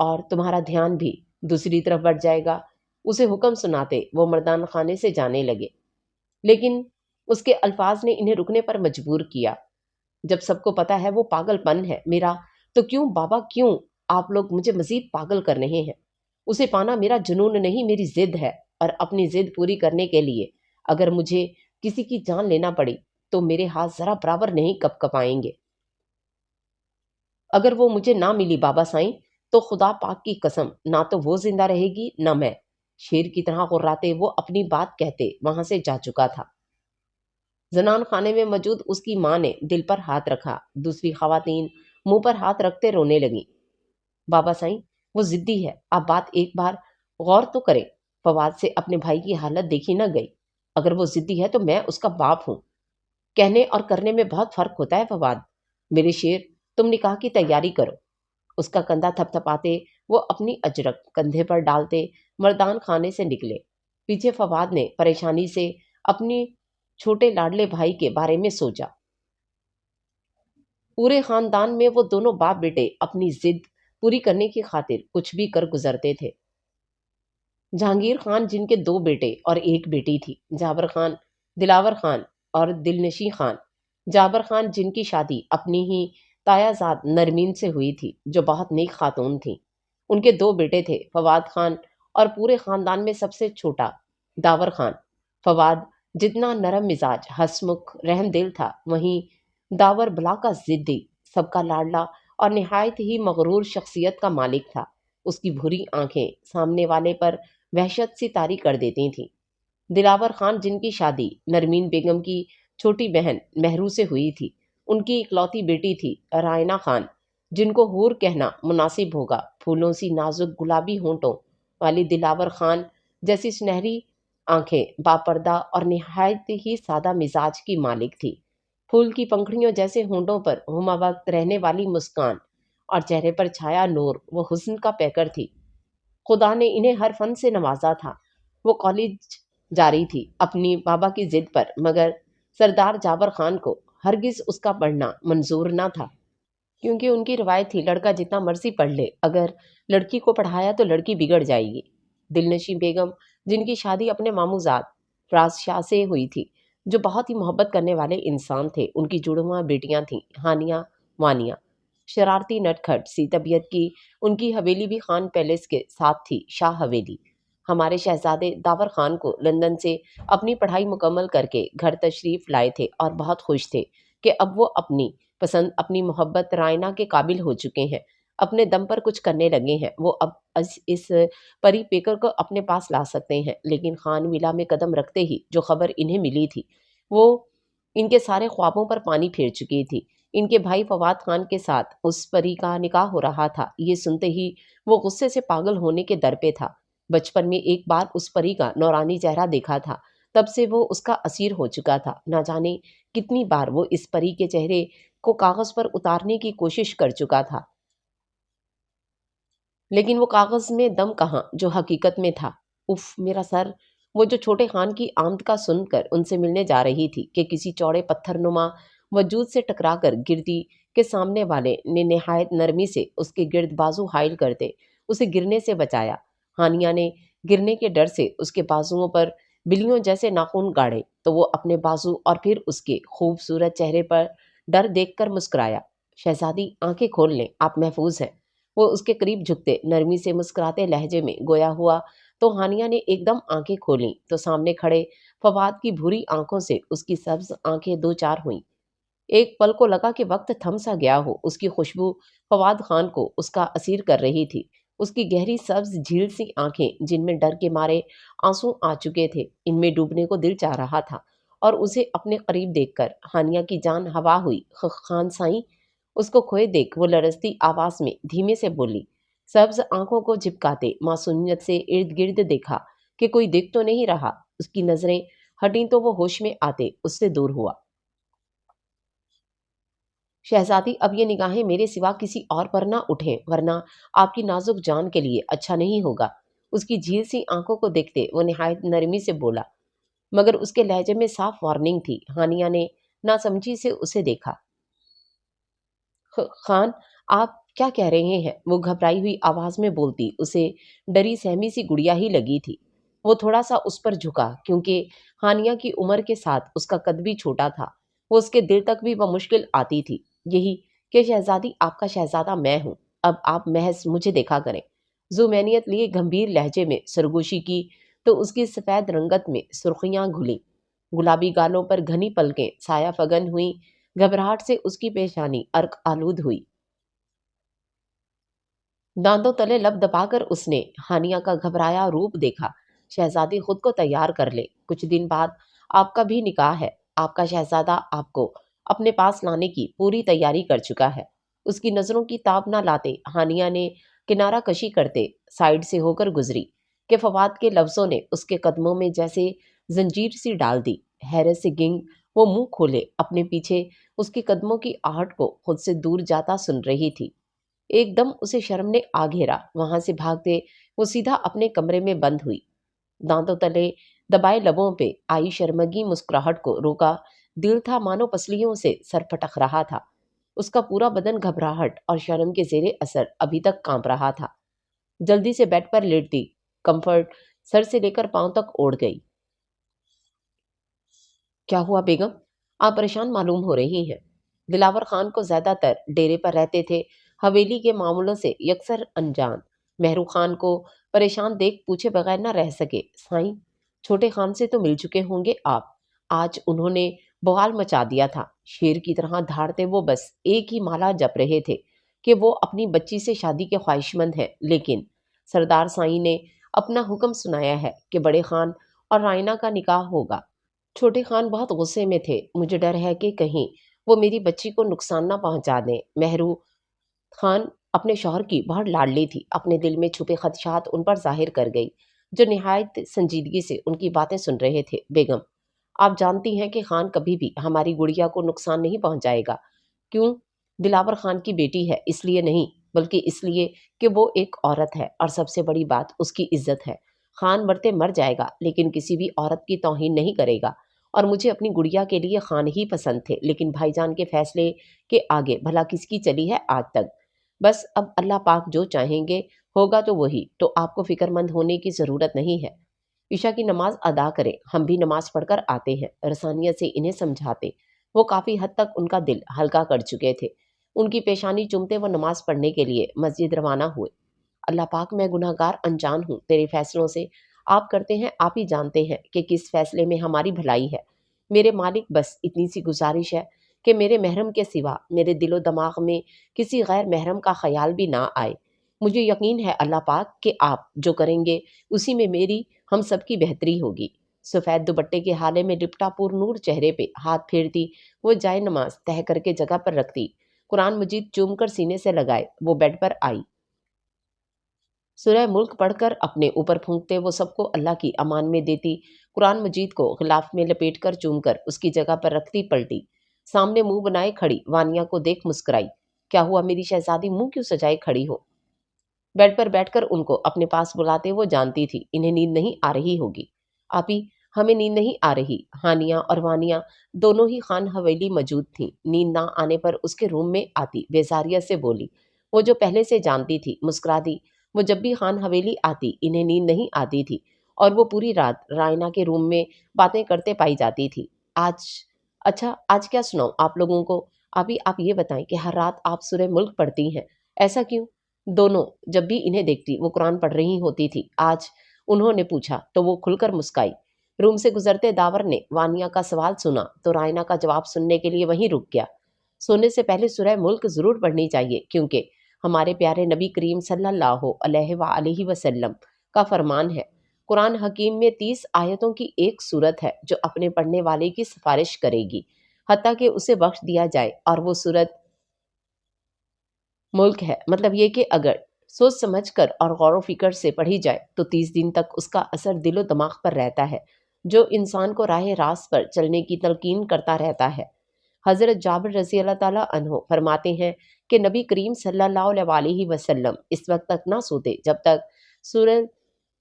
اور تمہارا دھیان بھی دوسری طرف بڑھ جائے گا۔ اسے حکم سناتے وہ مردان خانے سے جانے لگے، لیکن اس کے الفاظ نے انہیں رکنے پر مجبور کیا۔ جب سب کو پتا ہے وہ پاگل پن ہے میرا، تو کیوں بابا، کیوں آپ لوگ مجھے مزید پاگل کر رہے ہیں؟ اسے پانا میرا جنون نہیں، میری ضد ہے، اور اپنی ضد پوری کرنے کے لیے اگر مجھے کسی کی جان لینا پڑی تو میرے ہاتھ ذرا برابر نہیں کپ کپائیں گے۔ اگر وہ مجھے نہ ملی بابا سائیں، تو خدا پاک کی قسم، نہ تو وہ زندہ رہے گی نہ میں۔ شیر کی طرح غراتے وہ اپنی بات کہتے وہاں سے جا چکا تھا۔ زنان خانے میں موجود اس کی ماں نے دل پر ہاتھ رکھا، دوسری خواتین منہ پر ہاتھ رکھتے رونے لگیں۔ بابا سائیں، وہ ضدی ہے، آپ بات ایک بار غور تو کریں۔ فواد سے اپنے بھائی کی حالت دیکھی نہ گئی۔ اگر وہ ضدی ہے تو میں اس کا باپ ہوں۔ کہنے اور کرنے میں بہت فرق ہوتا ہے فواد۔ میرے شیر، تم نکاح کی تیاری کرو۔ اس کا کندھا تھپ تھپاتے وہ اپنی اجرک کندھے پر ڈالتے مردان خانے سے نکلے۔ پیچھے فواد نے پریشانی سے اپنی چھوٹے لاڈلے بھائی کے بارے میں سوچا۔ پورے خاندان میں وہ دونوں باپ بیٹے اپنی ضد پوری کرنے کی خاطر کچھ بھی کر گزرتے تھے۔ جہانگیر خان، جن کے 2 بیٹے اور 1 بیٹی تھی، جابر خان، دلاور خان اور دلنشین خان۔ جابر خان، جن کی شادی اپنی ہی تایا زاد نرمین سے ہوئی تھی، جو بہت نیک خاتون تھی۔ ان کے 2 بیٹے تھے، فواد خان اور پورے خاندان میں سب سے چھوٹا داور خان۔ فواد جتنا نرم مزاج، ہنسمکھ، رحم دل تھا، وہیں داور بلا کا ضدی، سب کا لاڈلا اور نہایت ہی مغرور شخصیت کا مالک تھا۔ اس کی بھری آنکھیں سامنے والے پر وحشت سی طاری کر دیتی تھیں۔ دلاور خان، جن کی شادی نرمین بیگم کی چھوٹی بہن مہرو سے ہوئی تھی، ان کی اکلوتی بیٹی تھی رائنا خان، جن کو حور کہنا مناسب ہوگا۔ پھولوں سی نازک گلابی ہونٹوں والی دلاور خان جیسی سنہری آنکھیں، باپردہ اور نہایت ہی سادہ مزاج کی مالک تھی۔ پھول کی پنکھڑیوں جیسے ہونٹوں پر ہمہ وقت رہنے والی مسکان اور چہرے پر چھایا نور وہ حسن کا پیکر تھی۔ خدا نے انہیں ہر فن سے نوازا تھا۔ وہ کالج جا رہی تھی اپنی بابا کی ضد پر، مگر سردار جابر خان کو ہرگز اس کا پڑھنا منظور نہ تھا، کیونکہ ان کی روایت تھی لڑکا جتنا مرضی پڑھ لے، اگر لڑکی کو پڑھایا تو لڑکی بگڑ جائے گی۔ دلنشین بیگم، جن کی شادی اپنے ماموں زاد فراز شاہ سے ہوئی تھی، جو بہت ہی محبت کرنے والے انسان تھے، ان کی جڑواں بیٹیاں تھیں ہانیہ، وانیہ۔ شرارتی نٹ کھٹ سی طبیعت کی ان کی حویلی بھی خان پیلس کے ساتھ تھی، شاہ حویلی۔ ہمارے شہزادے داور خان کو لندن سے اپنی پڑھائی مکمل کر کے گھر تشریف لائے تھے اور بہت خوش تھے کہ اب وہ اپنی پسند، اپنی محبت رائنا کے قابل ہو چکے ہیں، اپنے دم پر کچھ کرنے لگے ہیں۔ وہ اب اس پری پیکر کو اپنے پاس لا سکتے ہیں۔ لیکن خان ولا میں قدم رکھتے ہی جو خبر انہیں ملی تھی، وہ ان کے سارے خوابوں پر پانی پھیر چکی تھی۔ ان کے بھائی فواد خان کے ساتھ اس پری کا نکاح ہو رہا تھا۔ یہ سنتے ہی وہ غصے سے پاگل ہونے کے در پہ تھا۔ بچپن میں ایک بار اس پری کا نورانی چہرہ دیکھا تھا، تب سے وہ اس کا اسیر ہو چکا تھا۔ نہ جانے کتنی بار وہ اس پری کے چہرے کو کاغذ پر اتارنے کی کوشش کر چکا تھا، لیکن وہ کاغذ میں دم کہاں جو حقیقت میں تھا۔ اف میرا سر! وہ جو چھوٹے خان کی آمد کا سن کر ان سے ملنے جا رہی تھی کہ کسی چوڑے پتھر نما وجود سے ٹکرا کر گرتی کہ سامنے والے نے نہایت نرمی سے اس کے گرد بازو حائل کرتے اسے گرنے سے بچایا۔ ہانیہ نے گرنے کے ڈر سے اس کے بازوؤں پر بلیوں جیسے ناخن گاڑے تو وہ اپنے بازو اور پھر اس کے خوبصورت چہرے پر ڈر دیکھ کر مسکرایا۔ شہزادی، آنکھیں کھول لیں، آپ محفوظ ہیں۔ وہ اس کے قریب جھکتے نرمی سے مسکراتے لہجے میں گویا ہوا تو ہانیہ نے ایک دم آنکھیں کھولیں تو سامنے کھڑے فواد کی بھوری آنکھوں سے اس کی سبز آنکھیں دو چار ہوئیں۔ ایک پل کو لگا کہ وقت تھم سا گیا ہو۔ اس کی خوشبو فواد خان کو اس کا اسیر کر رہی تھی۔ اس کی گہری سبز جھیل سی آنکھیں، جن میں ڈر کے مارے آنسو آ چکے تھے، ان میں ڈوبنے کو دل چاہ رہا تھا، اور اسے اپنے قریب دیکھ کر ہانیہ کی جان ہوا ہوئی۔ خان سائیں! اس کو کھوئے دیکھ وہ لرزتی آواز میں دھیمے سے بولی۔ سبز آنکھوں کو جھپکاتے معصومیت سے ارد گرد دیکھا کہ کوئی دیکھ تو نہیں رہا۔ اس کی نظریں ہٹیں تو وہ ہوش میں آتے اس سے دور ہوا۔ شہزادی، اب یہ نگاہیں میرے سوا کسی اور پر نہ اٹھیں، ورنہ آپ کی نازک جان کے لیے اچھا نہیں ہوگا۔ اس کی جھیل سی آنکھوں کو دیکھتے وہ نہایت نرمی سے بولا، مگر اس کے لہجے میں صاف وارننگ تھی۔ ہانیہ نے ناسمجھی سے اسے دیکھا۔ خان، آپ کیا کہہ رہے ہیں؟ وہ گھبرائی ہوئی آواز میں بولتی اسے ڈری سہمی سی گڑیا ہی لگی تھی۔ وہ تھوڑا سا اس پر جھکا کیونکہ ہانیہ کی عمر کے ساتھ اس کا قد بھی چھوٹا تھا۔ وہ اس کے دل تک بھی بمشکل آتی تھی۔ یہی کہ شہزادی آپ کا شہزادہ میں ہوں، اب آپ محض مجھے دیکھا کریں۔ زومینیت لیے گمبھیر لہجے میں سرگوشی کی تو اس کی سفید رنگت میں سرخیاں گھلیں، گلابی گالوں پر گھنی پلکیں سایہ فگن ہوئیں، گھبراہٹ سے اس کی پیشانی عرق آلود ہوئی۔ دانتوں تلے لب دبا کر اس نے ہانیہ کا گھبرایا روپ دیکھا۔ شہزادی خود کو تیار کر لے، کچھ دن بعد آپ کا بھی نکاح ہے۔ آپ کا شہزادہ آپ کو اپنے پاس لانے کی پوری تیاری کر چکا ہے۔ اس کی نظروں کی تاب نہ لاتے ہانیہ نے کنارہ کشی کرتے سائیڈ سے ہو کر گزری کہ فواد کے لفظوں نے اس کے قدموں میں جیسے زنجیر سی ڈال دی۔ حیرت سے گنگ وہ منہ کھولے اپنے پیچھے اس کے قدموں کی آہٹ کو خود سے دور جاتا سن رہی تھی۔ ایک دم اسے شرم نے آ گھیرا۔ وہاں سے بھاگتے وہ سیدھا اپنے کمرے میں بند ہوئی۔ دانتوں تلے دبائے لبوں پہ آئی شرمگی مسکراہٹ کو روکا دل تھا مانو پسلیوں سے سر پھٹک رہا تھا۔ اس کا پورا بدن گھبراہٹ اور شرم کے زیر اثر ابھی تک کانپ رہا تھا۔ جلدی سے بیڈ پر لیٹتی کمفرٹ سر سے لے کر پاؤں تک اوڑھ گئی۔ کیا ہوا بیگم؟ آپ پریشان معلوم ہو رہی ہیں۔ دلاور خان کو زیادہ تر ڈیرے پر رہتے تھے، حویلی کے معاملوں سے یکسر انجان۔ مہرو خان کو پریشان دیکھ پوچھے بغیر نہ رہ سکے، سائیں چھوٹے خان سے تو مل چکے ہوں گے آپ؟ آج انہوں نے بوال مچا دیا تھا۔ شیر کی طرح دھاڑتے وہ بس ایک ہی مالا جپ رہے تھے کہ وہ اپنی بچی سے شادی کے خواہش مند ہیں، لیکن سردار سائیں نے اپنا حکم سنایا ہے کہ بڑے خان اور رائنا کا نکاح ہوگا۔ چھوٹے خان بہت غصے میں تھے، مجھے ڈر ہے کہ کہیں وہ میری بچی کو نقصان نہ پہنچا دیں۔ مہرو خان اپنے شوہر کی بہت لاڈلی تھی، اپنے دل میں چھپے خدشات ان پر ظاہر کر گئی، جو نہایت سنجیدگی سے ان کی باتیں سن رہے تھے۔ بیگم، آپ جانتی ہیں کہ خان کبھی بھی ہماری گڑیا کو نقصان نہیں پہنچائے گا۔ کیوں؟ دلاور خان کی بیٹی ہے، اس لیے نہیں، بلکہ اس لیے کہ وہ ایک عورت ہے، اور سب سے بڑی بات اس کی عزت ہے۔ خان مرتے مر جائے گا لیکن کسی بھی عورت کی توہین نہیں کرے گا، اور مجھے اپنی گڑیا کے لیے خان ہی پسند تھے، لیکن بھائی جان کے فیصلے کے آگے بھلا کس کی چلی ہے آج تک؟ بس اب اللہ پاک جو چاہیں گے ہوگا تو وہی، تو آپ کو فکر مند ہونے کی ضرورت نہیں ہے۔ عشاء کی نماز ادا کریں، ہم بھی نماز پڑھ کر آتے ہیں، رسانیت سے انہیں سمجھاتے۔ وہ کافی حد تک ان کا دل ہلکا کر چکے تھے۔ ان کی پیشانی چومتے وہ نماز پڑھنے کے لیے مسجد روانہ ہوئے۔ اللہ پاک، میں گناہ گار انجان ہوں تیرے فیصلوں سے، آپ کرتے ہیں، آپ ہی جانتے ہیں کہ کس فیصلے میں ہماری بھلائی ہے۔ میرے مالک، بس اتنی سی گزارش ہے کہ میرے محرم کے سوا میرے دل و دماغ میں کسی غیر محرم کا خیال بھی نہ آئے۔ مجھے یقین ہے اللہ پاک کہ آپ جو کریں گے اسی میں میری ہم سب کی بہتری ہوگی۔ سفید دوپٹے کے حالے میں لپٹا پر نور چہرے پہ ہاتھ پھیرتی وہ جائے نماز تہہ کر کے جگہ پر رکھتی، قرآن مجید چوم کر سینے سے لگائے وہ بیڈ پر آئی۔ سورہ ملک پڑھ کر اپنے اوپر پھونکتے وہ سب کو اللہ کی امان میں دیتی، قرآن مجید کو غلاف میں لپیٹ کر چوم کر اس کی جگہ پر رکھتی پلٹی، سامنے منہ بنائے کھڑی وانیہ کو دیکھ مسکرائی۔ کیا ہوا میری شہزادی، منہ کیوں سجائے کھڑی ہو؟ بیڈ پر بیٹھ کر ان کو اپنے پاس بلاتے وہ جانتی تھی انہیں نیند نہیں آ رہی ہوگی۔ آپی، ہمیں نیند نہیں آ رہی۔ ہانیہ اور وانیہ دونوں ہی خان حویلی موجود تھیں۔ نیند نہ آنے پر اس کے روم میں آتی بیزاریت سے بولی۔ وہ جو پہلے سے جانتی تھی مسکرا دی۔ وہ جب بھی خان حویلی آتی انہیں نیند نہیں آتی تھی، اور وہ پوری رات رائنا کے روم میں باتیں کرتے پائی جاتی تھی۔ اچھا آج کیا سناؤں آپ لوگوں کو؟ آپی، آپ یہ بتائیں کہ ہر رات آپ سورہ ملک پڑھتی ہیں، ایسا کیوں؟ دونوں جب بھی انہیں دیکھتی وہ قرآن پڑھ رہی ہوتی تھی۔ آج انہوں نے پوچھا تو وہ کھل کر مسکائی۔ روم سے گزرتے داور نے وانیہ کا سوال سنا تو رائنا کا جواب سننے کے لیے وہیں رک گیا۔ سونے سے پہلے سورہ ملک ضرور پڑھنی چاہیے، کیونکہ ہمارے پیارے نبی کریم صلی اللہ علیہ وآلہ وسلم کا فرمان ہے، قرآن حکیم میں 30 آیتوں کی ایک سورت ہے جو اپنے پڑھنے والے کی سفارش کرے گی حتیٰ کہ اسے بخش دیا جائے، اور وہ سورت ملک ہے۔ مطلب یہ کہ اگر سوچ سمجھ کر اور غور و فکر سے پڑھی جائے تو 30 دن تک اس کا اثر دل و دماغ پر رہتا ہے، جو انسان کو راہ راست پر چلنے کی تلقین کرتا رہتا ہے۔ حضرت جابر رضی اللہ تعالیٰ عنہ فرماتے ہیں کہ نبی کریم صلی اللہ علیہ وآلہ وسلم اس وقت تک نہ سوتے جب تک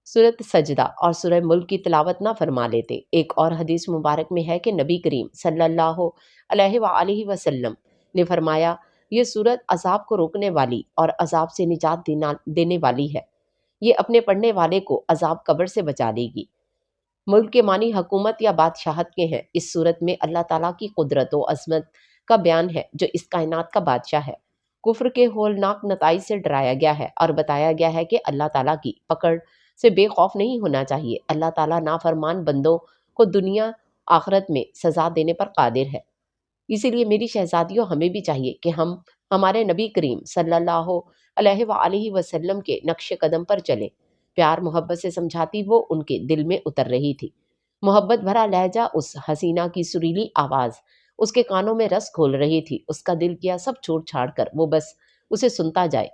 سورت سجدہ اور سورہ ملک کی تلاوت نہ فرما لیتے۔ ایک اور حدیث مبارک میں ہے کہ نبی کریم صلی اللہ علیہ وآلہ وسلم نے فرمایا، یہ صورت عذاب کو روکنے والی اور عذاب سے نجات دینے والی ہے۔ یہ اپنے پڑھنے والے کو عذاب قبر سے بچا دے گی۔ ملک کے معنی حکومت یا بادشاہت کے ہیں۔ اس صورت میں اللہ تعالیٰ کی قدرت و عظمت کا بیان ہے جو اس کائنات کا بادشاہ ہے۔ کفر کے ہولناک نتائج سے ڈرایا گیا ہے اور بتایا گیا ہے کہ اللہ تعالیٰ کی پکڑ سے بے خوف نہیں ہونا چاہیے۔ اللہ تعالیٰ نافرمان بندوں کو دنیا آخرت میں سزا دینے پر قادر ہے۔ اسی لیے میری شہزادیوں، ہمیں بھی چاہیے کہ ہم ہمارے نبی کریم صلی اللہ علیہ وآلہ وسلم کے نقش قدم پر چلیں۔ پیار محبت سے سمجھاتی وہ ان کے دل میں اتر رہی تھی۔ محبت بھرا لہجہ، اس حسینہ کی سریلی آواز اس کے کانوں میں رس کھول رہی تھی۔ اس کا دل کیا سب چھوڑ چھاڑ کر وہ بس اسے سنتا جائے۔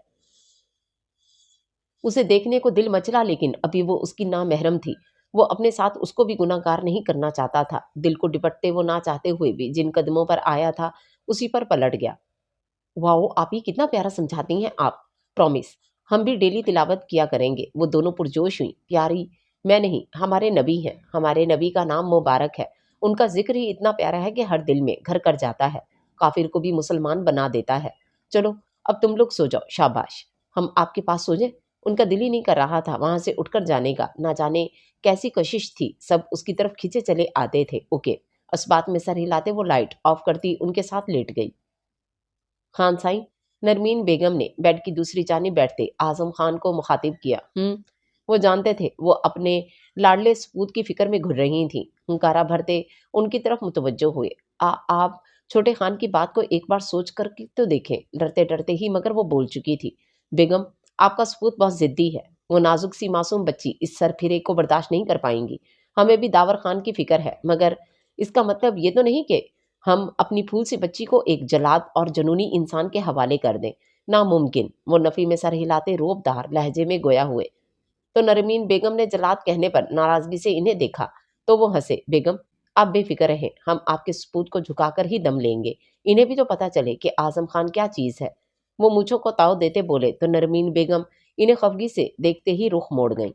اسے دیکھنے کو دل مچلا، لیکن ابھی وہ اس کی نامحرم تھی۔ وہ اپنے ساتھ اس کو بھی گناہ گار نہیں کرنا چاہتا تھا۔ دل کو ڈپٹتے وہ نہ چاہتے ہوئے بھی جن قدموں پر آیا تھا اسی پر پلٹ گیا۔ واؤ، آپ ہی کتنا پیارا سمجھاتی ہیں آپ۔ پرومس، ہم بھی ڈیلی تلاوت کیا کریں گے۔ وہ دونوں پرجوش ہوئی۔ پیاری میں نہیں، ہمارے نبی ہیں۔ ہمارے نبی کا نام مبارک ہے۔ ان کا ذکر ہی اتنا پیارا ہے کہ ہر دل میں گھر کر جاتا ہے، کافر کو بھی مسلمان بنا دیتا ہے۔ چلو اب تم لوگ سو جاؤ، شاباش۔ ہم آپ کے پاس سو جائیں؟ ان کا دل ہی نہیں کر رہا تھا وہاں سے اٹھ کر جانے کا۔ نہ جانے کیسی کشش تھی، سب اس کی طرف کھینچے چلے آتے تھے۔ اوکے، اس بات میں سر ہلاتے وہ لائٹ آف کرتی ان کے ساتھ لیٹ گئی۔ خان سائیں، نرمین بیگم نے بیڈ کی دوسری جانب بیٹھتے اعظم خان کو مخاطب کیا۔ وہ جانتے تھے وہ اپنے لاڈلے سپوت کی فکر میں گھر رہی تھیں۔ ہنکارا بھرتے ان کی طرف متوجہ ہوئے۔ آپ چھوٹے خان کی بات کو ایک بار سوچ کر تو دیکھیں۔ ڈرتے ڈرتے ہی مگر وہ بول چکی تھی۔ بیگم، آپ کا سپوت بہت ضدی ہے۔ وہ نازک سی معصوم بچی اس سر پھرے کو برداشت نہیں کر پائیں گی۔ ہمیں بھی داور خان کی فکر ہے، مگر اس کا مطلب یہ تو نہیں کہ ہم اپنی پھول سی بچی کو ایک جلاد اور جنونی انسان کے حوالے کر دیں۔ ناممکن۔ وہ نفی میں سر ہلاتے روب دار لہجے میں گویا ہوئے۔ تو نرمین بیگم نے جلاد کہنے پر ناراضگی سے انہیں دیکھا تو وہ ہنسے۔ بیگم، آپ بے فکر رہیں، ہم آپ کے سپوت کو جھکا کر ہی دم لیں گے۔ انہیں بھی تو پتہ چلے کہ اعظم خان کیا چیز ہے۔ وہ مونچھوں کو تاؤ دیتے بولے تو نرمین بیگم انہیں خفگی سے دیکھتے ہی رخ موڑ گئیں۔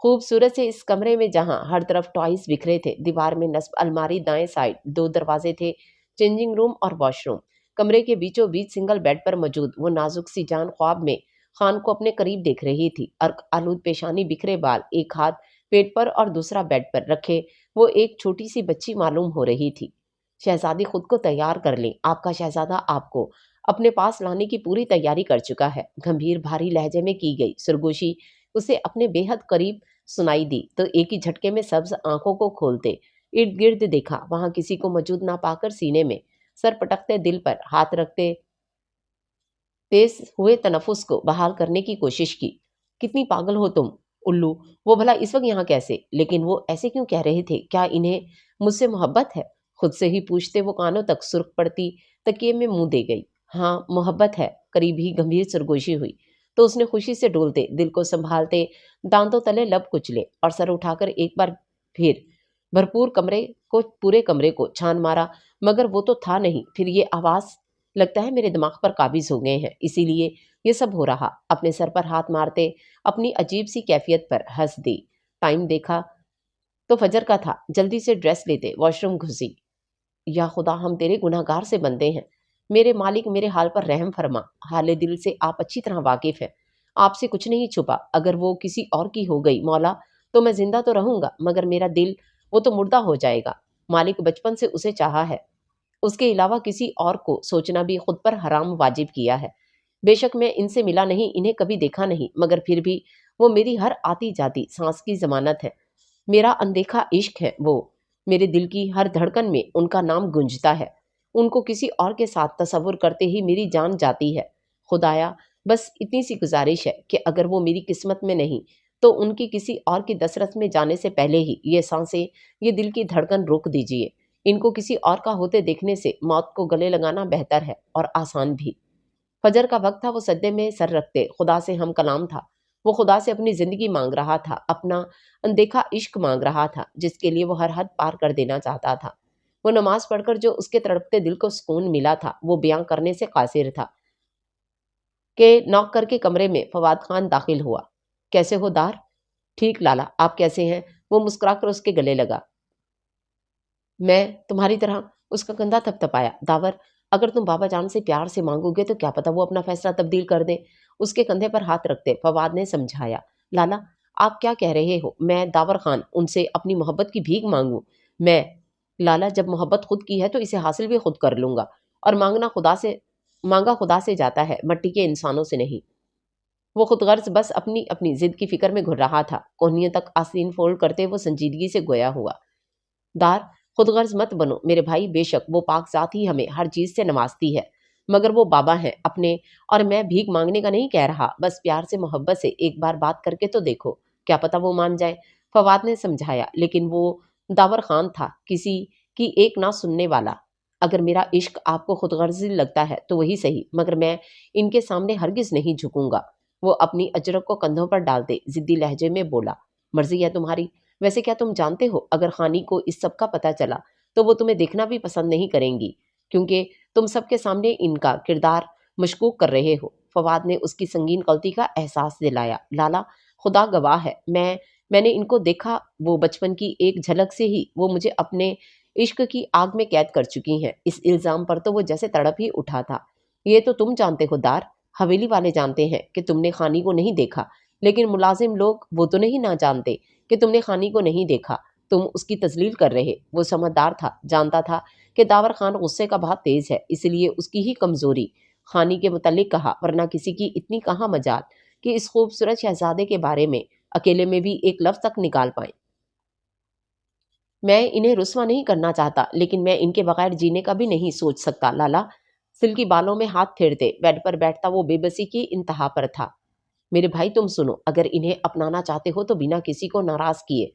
خوبصورت سے اس کمرے میں جہاں ہر طرف ٹوائز بکھرے تھے، دیوار میں نصب الماری، دائیں سائڈ 2 دروازے تھے، چینجنگ روم اور واش روم۔ کمرے کے بیچوں بیچ سنگل بیڈ پر موجود وہ نازک سی جان خواب میں خان کو اپنے قریب دیکھ رہی تھی۔ عرق آلود پیشانی، بکھرے بال، ایک ہاتھ پیٹ پر اور دوسرا بیڈ پر رکھے وہ ایک چھوٹی سی بچی معلوم ہو رہی تھی۔ شہزادی خود کو تیار کر لیں، آپ کا شہزادہ آپ کو اپنے پاس لانے کی پوری تیاری کر چکا ہے۔ گمبھیر بھاری لہجے میں کی گئی سرگوشی اسے اپنے بے حد قریب سنائی دی تو ایک ہی جھٹکے میں سبز آنکھوں کو کھولتے ارد گرد دیکھا۔ وہاں کسی کو موجود نہ پا کر سینے میں سر پٹکتے دل پر ہاتھ رکھتے تیز ہوئے تنفس کو بحال کرنے کی کوشش کی۔ کتنی پاگل ہو تم الو، وہ بھلا اس وقت یہاں کیسے؟ لیکن وہ ایسے کیوں کہہ رہے تھے؟ کیا انہیں مجھ سے محبت ہے؟ خود سے ہی پوچھتے وہ کانوں تک سرخ پڑتی تکیے میں منہ دے گئی۔ ہاں محبت ہے، قریب ہی گمبھیر سرگوشی ہوئی تو اس نے خوشی سے ڈولتے دل کو سنبھالتے دانتوں تلے لب کچلے اور سر اٹھا کر ایک بار پھر پورے کمرے کو چھان مارا، مگر وہ تو تھا نہیں۔ پھر یہ آواز لگتا ہے میرے دماغ پر قابض ہو گئے ہیں، اسی لیے یہ سب ہو رہا۔ اپنے سر پر ہاتھ مارتے اپنی عجیب سی کیفیت پر ہنس دی۔ ٹائم دیکھا تو فجر کا تھا۔ جلدی سے ڈریس لیتے واش روم گھسی۔ یا خدا، ہم تیرے گناہ گار سے بندے ہیں۔ میرے مالک، میرے حال پر رحم فرما۔ حال دل سے آپ اچھی طرح واقف ہیں، آپ سے کچھ نہیں چھپا۔ اگر وہ کسی اور کی ہو گئی مولا تو میں زندہ تو رہوں گا، مگر میرا دل وہ تو مردہ ہو جائے گا۔ مالک بچپن سے اسے چاہا ہے، اس کے علاوہ کسی اور کو سوچنا بھی خود پر حرام واجب کیا ہے۔ بے شک میں ان سے ملا نہیں، انہیں کبھی دیکھا نہیں، مگر پھر بھی وہ میری ہر آتی جاتی سانس کی ضمانت ہے۔ میرا اندیکھا عشق ہے وہ، میرے دل کی ہر دھڑکن میں ان کا نام گونجتا ہے۔ ان کو کسی اور کے ساتھ تصور کرتے ہی میری جان جاتی ہے۔ خدایا، بس اتنی سی گزارش ہے کہ اگر وہ میری قسمت میں نہیں تو ان کی کسی اور کی دسترس میں جانے سے پہلے ہی یہ سانسیں، یہ دل کی دھڑکن روک دیجیے۔ ان کو کسی اور کا ہوتے دیکھنے سے موت کو گلے لگانا بہتر ہے اور آسان بھی۔ فجر کا وقت تھا۔ وہ سجدے میں سر رکھتے خدا سے ہم کلام تھا۔ وہ خدا سے اپنی زندگی مانگ رہا تھا، اپنا اندیکھا عشق مانگ رہا تھا جس کے لیے وہ ہر حد پار کر دینا چاہتا تھا۔ وہ نماز پڑھ کر جو اس کے تڑپتے دل کو سکون ملا تھا وہ بیان کرنے سے قاصر تھا کہ نوک کر کے کمرے میں فواد خان داخل ہوا۔ کیسے ہو دار؟ ٹھیک لالا، آپ کیسے ہیں؟ وہ مسکرا کر اس کے گلے لگا۔ میں تمہاری طرح، اس کا کندھا تھپتھپایا۔ داور، اگر تم بابا جان سے پیار سے مانگو گے تو کیا پتا وہ اپنا فیصلہ تبدیل کر دیں۔ اس کے کندھے پر ہاتھ رکھتے فواد نے سمجھایا، لالا آپ کیا کہہ رہے ہو؟ میں داور خان ان سے اپنی محبت کی بھیک مانگوں؟ میں لالا جب محبت خود کی ہے تو اسے حاصل بھی خود کر لوں گا، اور مانگا خدا سے جاتا ہے، مٹی کے انسانوں سے نہیں۔ وہ خود غرض بس اپنی اپنی ضد کی فکر میں گھر رہا تھا۔ کوہنیوں تک آستین فولڈ کرتے وہ سنجیدگی سے گویا ہوا، دار خود غرض مت بنو میرے بھائی، بے شک وہ پاک ذات ہی ہمیں ہر چیز سے نوازتی ہے، مگر وہ بابا ہیں اپنے، اور میں بھیک مانگنے کا نہیں کہہ رہا، بس پیار سے محبت سے ایک بار بات کر کے تو دیکھو، کیا پتا وہ مان جائے۔ فواد نے سمجھایا، لیکن وہ داور خان تھا، کسی کی ایک نہ سننے والا۔ اگر میرا عشق آپ کو خود غرضی لگتا ہے تو وہی صحیح، مگر میں ان کے سامنے ہرگز نہیں جھکوں گا۔ وہ اپنی اجرک کو کندھوں پر ڈالتے ضدی لہجے میں بولا، مرضی ہے تمہاری، ویسے کیا تم جانتے ہو اگر خانی کو اس سب کا پتہ چلا تو وہ تمہیں دیکھنا بھی پسند نہیں کریں گی، کیونکہ تم سب کے سامنے ان کا کردار مشکوک کر رہے ہو۔ فواد نے اس کی سنگین غلطی کا احساس دلایا، لالا خدا گواہ ہے، میں نے ان کو دیکھا، وہ بچپن کی ایک جھلک سے ہی وہ مجھے اپنے عشق کی آگ میں قید کر چکی ہیں۔ اس الزام پر تو وہ جیسے تڑپ ہی اٹھا تھا۔ یہ تو تم جانتے ہو دار، حویلی والے جانتے ہیں کہ تم نے خانی کو نہیں دیکھا، لیکن ملازم لوگ وہ تو نہیں نہ جانتے کہ تم نے خانی کو نہیں دیکھا، تم اس کی تذلیل کر رہے۔ وہ سمجھدار تھا، جانتا تھا کہ داور خان غصے کا بہت تیز ہے، اس لیے اس کی ہی کمزوری خانی کے متعلق کہا، ورنہ کسی کی اتنی کہاں مجال کہ اس خوبصورت شہزادے کے بارے میں اکیلے میں بھی ایک لفظ تک نکال پائیں۔ میں انہیں رسوا نہیں کرنا چاہتا، لیکن میں ان کے بغیر جینے کا بھی نہیں سوچ سکتا لالا۔ سلکی بالوں میں ہاتھ پھیرتے بیڈ پر بیٹھتا وہ بے بسی کی انتہا پر تھا۔ میرے بھائی تم سنو، اگر انہیں اپنانا چاہتے ہو تو بنا کسی کو ناراض کیے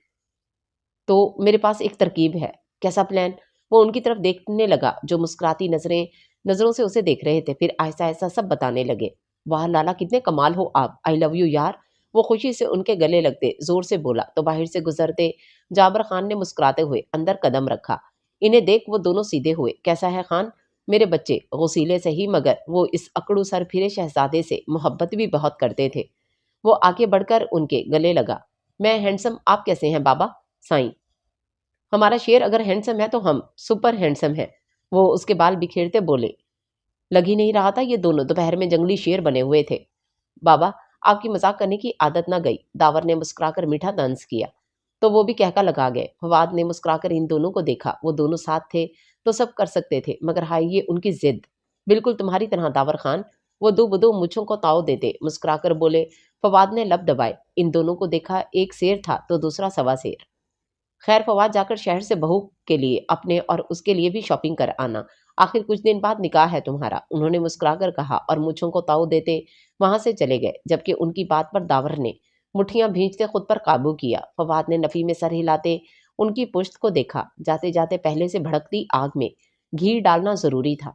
تو میرے پاس ایک ترکیب ہے۔ کیسا پلان؟ وہ ان کی طرف دیکھنے لگا جو مسکراتی نظروں سے اسے دیکھ رہے تھے، پھر آہستہ آہستہ سب بتانے لگے۔ واہ لالا کتنے کمال ہو آپ، آئی لو یو یار۔ وہ خوشی سے ان کے گلے لگتے زور سے بولا تو باہر سے گزرتے جابر خان نے مسکراتے ہوئے اندر قدم رکھا۔ انہیں دیکھ وہ دونوں سیدھے ہوئے۔ کیسا ہے خان؟ میرے بچے غسیلے سے ہی، مگر وہ اس اکڑو سر پھرے شہزادے سے محبت بھی بہت کرتے تھے۔ وہ آگے بڑھ کر ان کے گلے لگا۔ میں ہینڈسم، آپ کیسے ہیں بابا؟ سائیں، ہمارا شیر اگر ہینڈسم ہے تو ہم سپر ہینڈسم ہیں۔ وہ اس کے بال بکھیرتے بولے، لگ ہی نہیں رہا تھا یہ دونوں دوپہر میں جنگلی شیر بنے ہوئے تھے۔ بابا آپ کی مذاق کرنے کی عادت نہ گئی، داور نے مسکرا کر میٹھا طنز کیا تو وہ بھی کہکا لگا گئے۔ فواد نے مسکرا کر ان دونوں کو دیکھا، وہ دونوں ساتھ تھے تو سب کر سکتے تھے، مگر ہائے یہ ان کی ضد، بالکل تمہاری طرح داور خان۔ وہ دو بدو مچھوں کو تاؤ دیتے مسکرا کر بولے۔ فواد نے لب دبائے، ان دونوں کو دیکھا، ایک شیر تھا تو دوسرا سوا شیر۔ خیر فواد جا کر شہر سے بہو کے لیے اپنے اور اس کے لیے بھی شاپنگ کر آنا، آخر کچھ دن بعد نکاح ہے تمہارا، انہوں نے مسکرا کر کہا اور مچھوں کو تاؤ دیتے وہاں سے چلے گئے، جبکہ ان کی بات پر داور نے مٹھیاں بھینچتے خود پر قابو کیا۔ فواد نے نفی میں سر ہلاتے ان کی پشت کو دیکھا، جاتے جاتے پہلے سے بھڑکتی آگ میں گھی ڈالنا ضروری تھا۔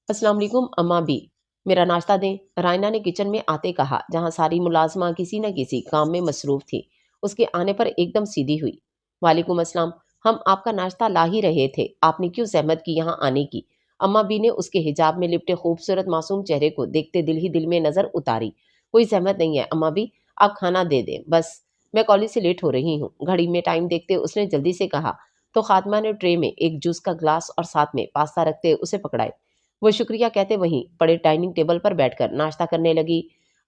السلام علیکم اماں بھی، میرا ناشتہ دیں، رائنا نے کچن میں آتے کہا، جہاں ساری ملازمہ کسی نہ کسی کام میں مصروف تھی۔ اس کے آنے پر ایک دم سیدھی ہوئی۔ وعلیکم السلام، ہم آپ کا ناشتہ لا ہی رہے تھے، آپ نے کیوں زحمت کی یہاں آنے کی؟ اماں بی نے اس کے حجاب میں لپٹے خوبصورت معصوم چہرے کو دیکھتے دل ہی دل میں نظر اتاری۔ کوئی زحمت نہیں ہے اماں بی، آپ کھانا دے دیں، بس میں کالج سے لیٹ ہو رہی ہوں۔ گھڑی میں ٹائم دیکھتے اس نے جلدی سے کہا تو خاتمہ نے ٹرے میں ایک جوس کا گلاس اور ساتھ میں پاستا رکھتے اسے پکڑائے۔ وہ شکریہ کہتے وہیں پڑے ڈائننگ ٹیبل پر بیٹھ کر ناشتہ کرنے لگی۔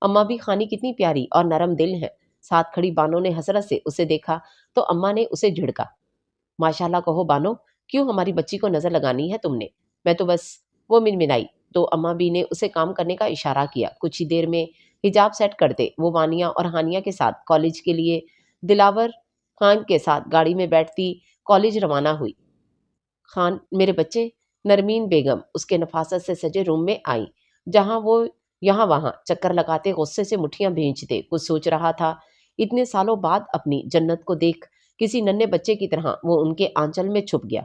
اماں بھی خانی کتنی پیاری اور نرم دل ہے۔ ساتھ کھڑی بانو نے حسرت سے اسے دیکھا تو اماں نے اسے جھڑکا، ماشاءاللہ کہو بانو، کیوں ہماری بچی کو نظر لگانی ہے تم نے؟ میں تو بس، وہ منمنائی تو اماں بھی نے اسے کام کرنے کا اشارہ کیا۔ کچھ ہی دیر میں حجاب سیٹ کرتے وہ وانیہ اور ہانیہ کے ساتھ کالج کے لیے دلاور خان کے ساتھ گاڑی میں بیٹھتی کالج روانہ ہوئی۔ خان میرے بچے، نرمین بیگم اس کے نفاست سے سجے روم میں آئی، جہاں وہ یہاں وہاں چکر لگاتے غصے سے مٹھیاں بھینچتے کچھ سوچ رہا تھا۔ اتنے سالوں بعد اپنی جنت کو دیکھ کسی ننھے بچے کی طرح وہ ان کے آنچل میں چھپ گیا۔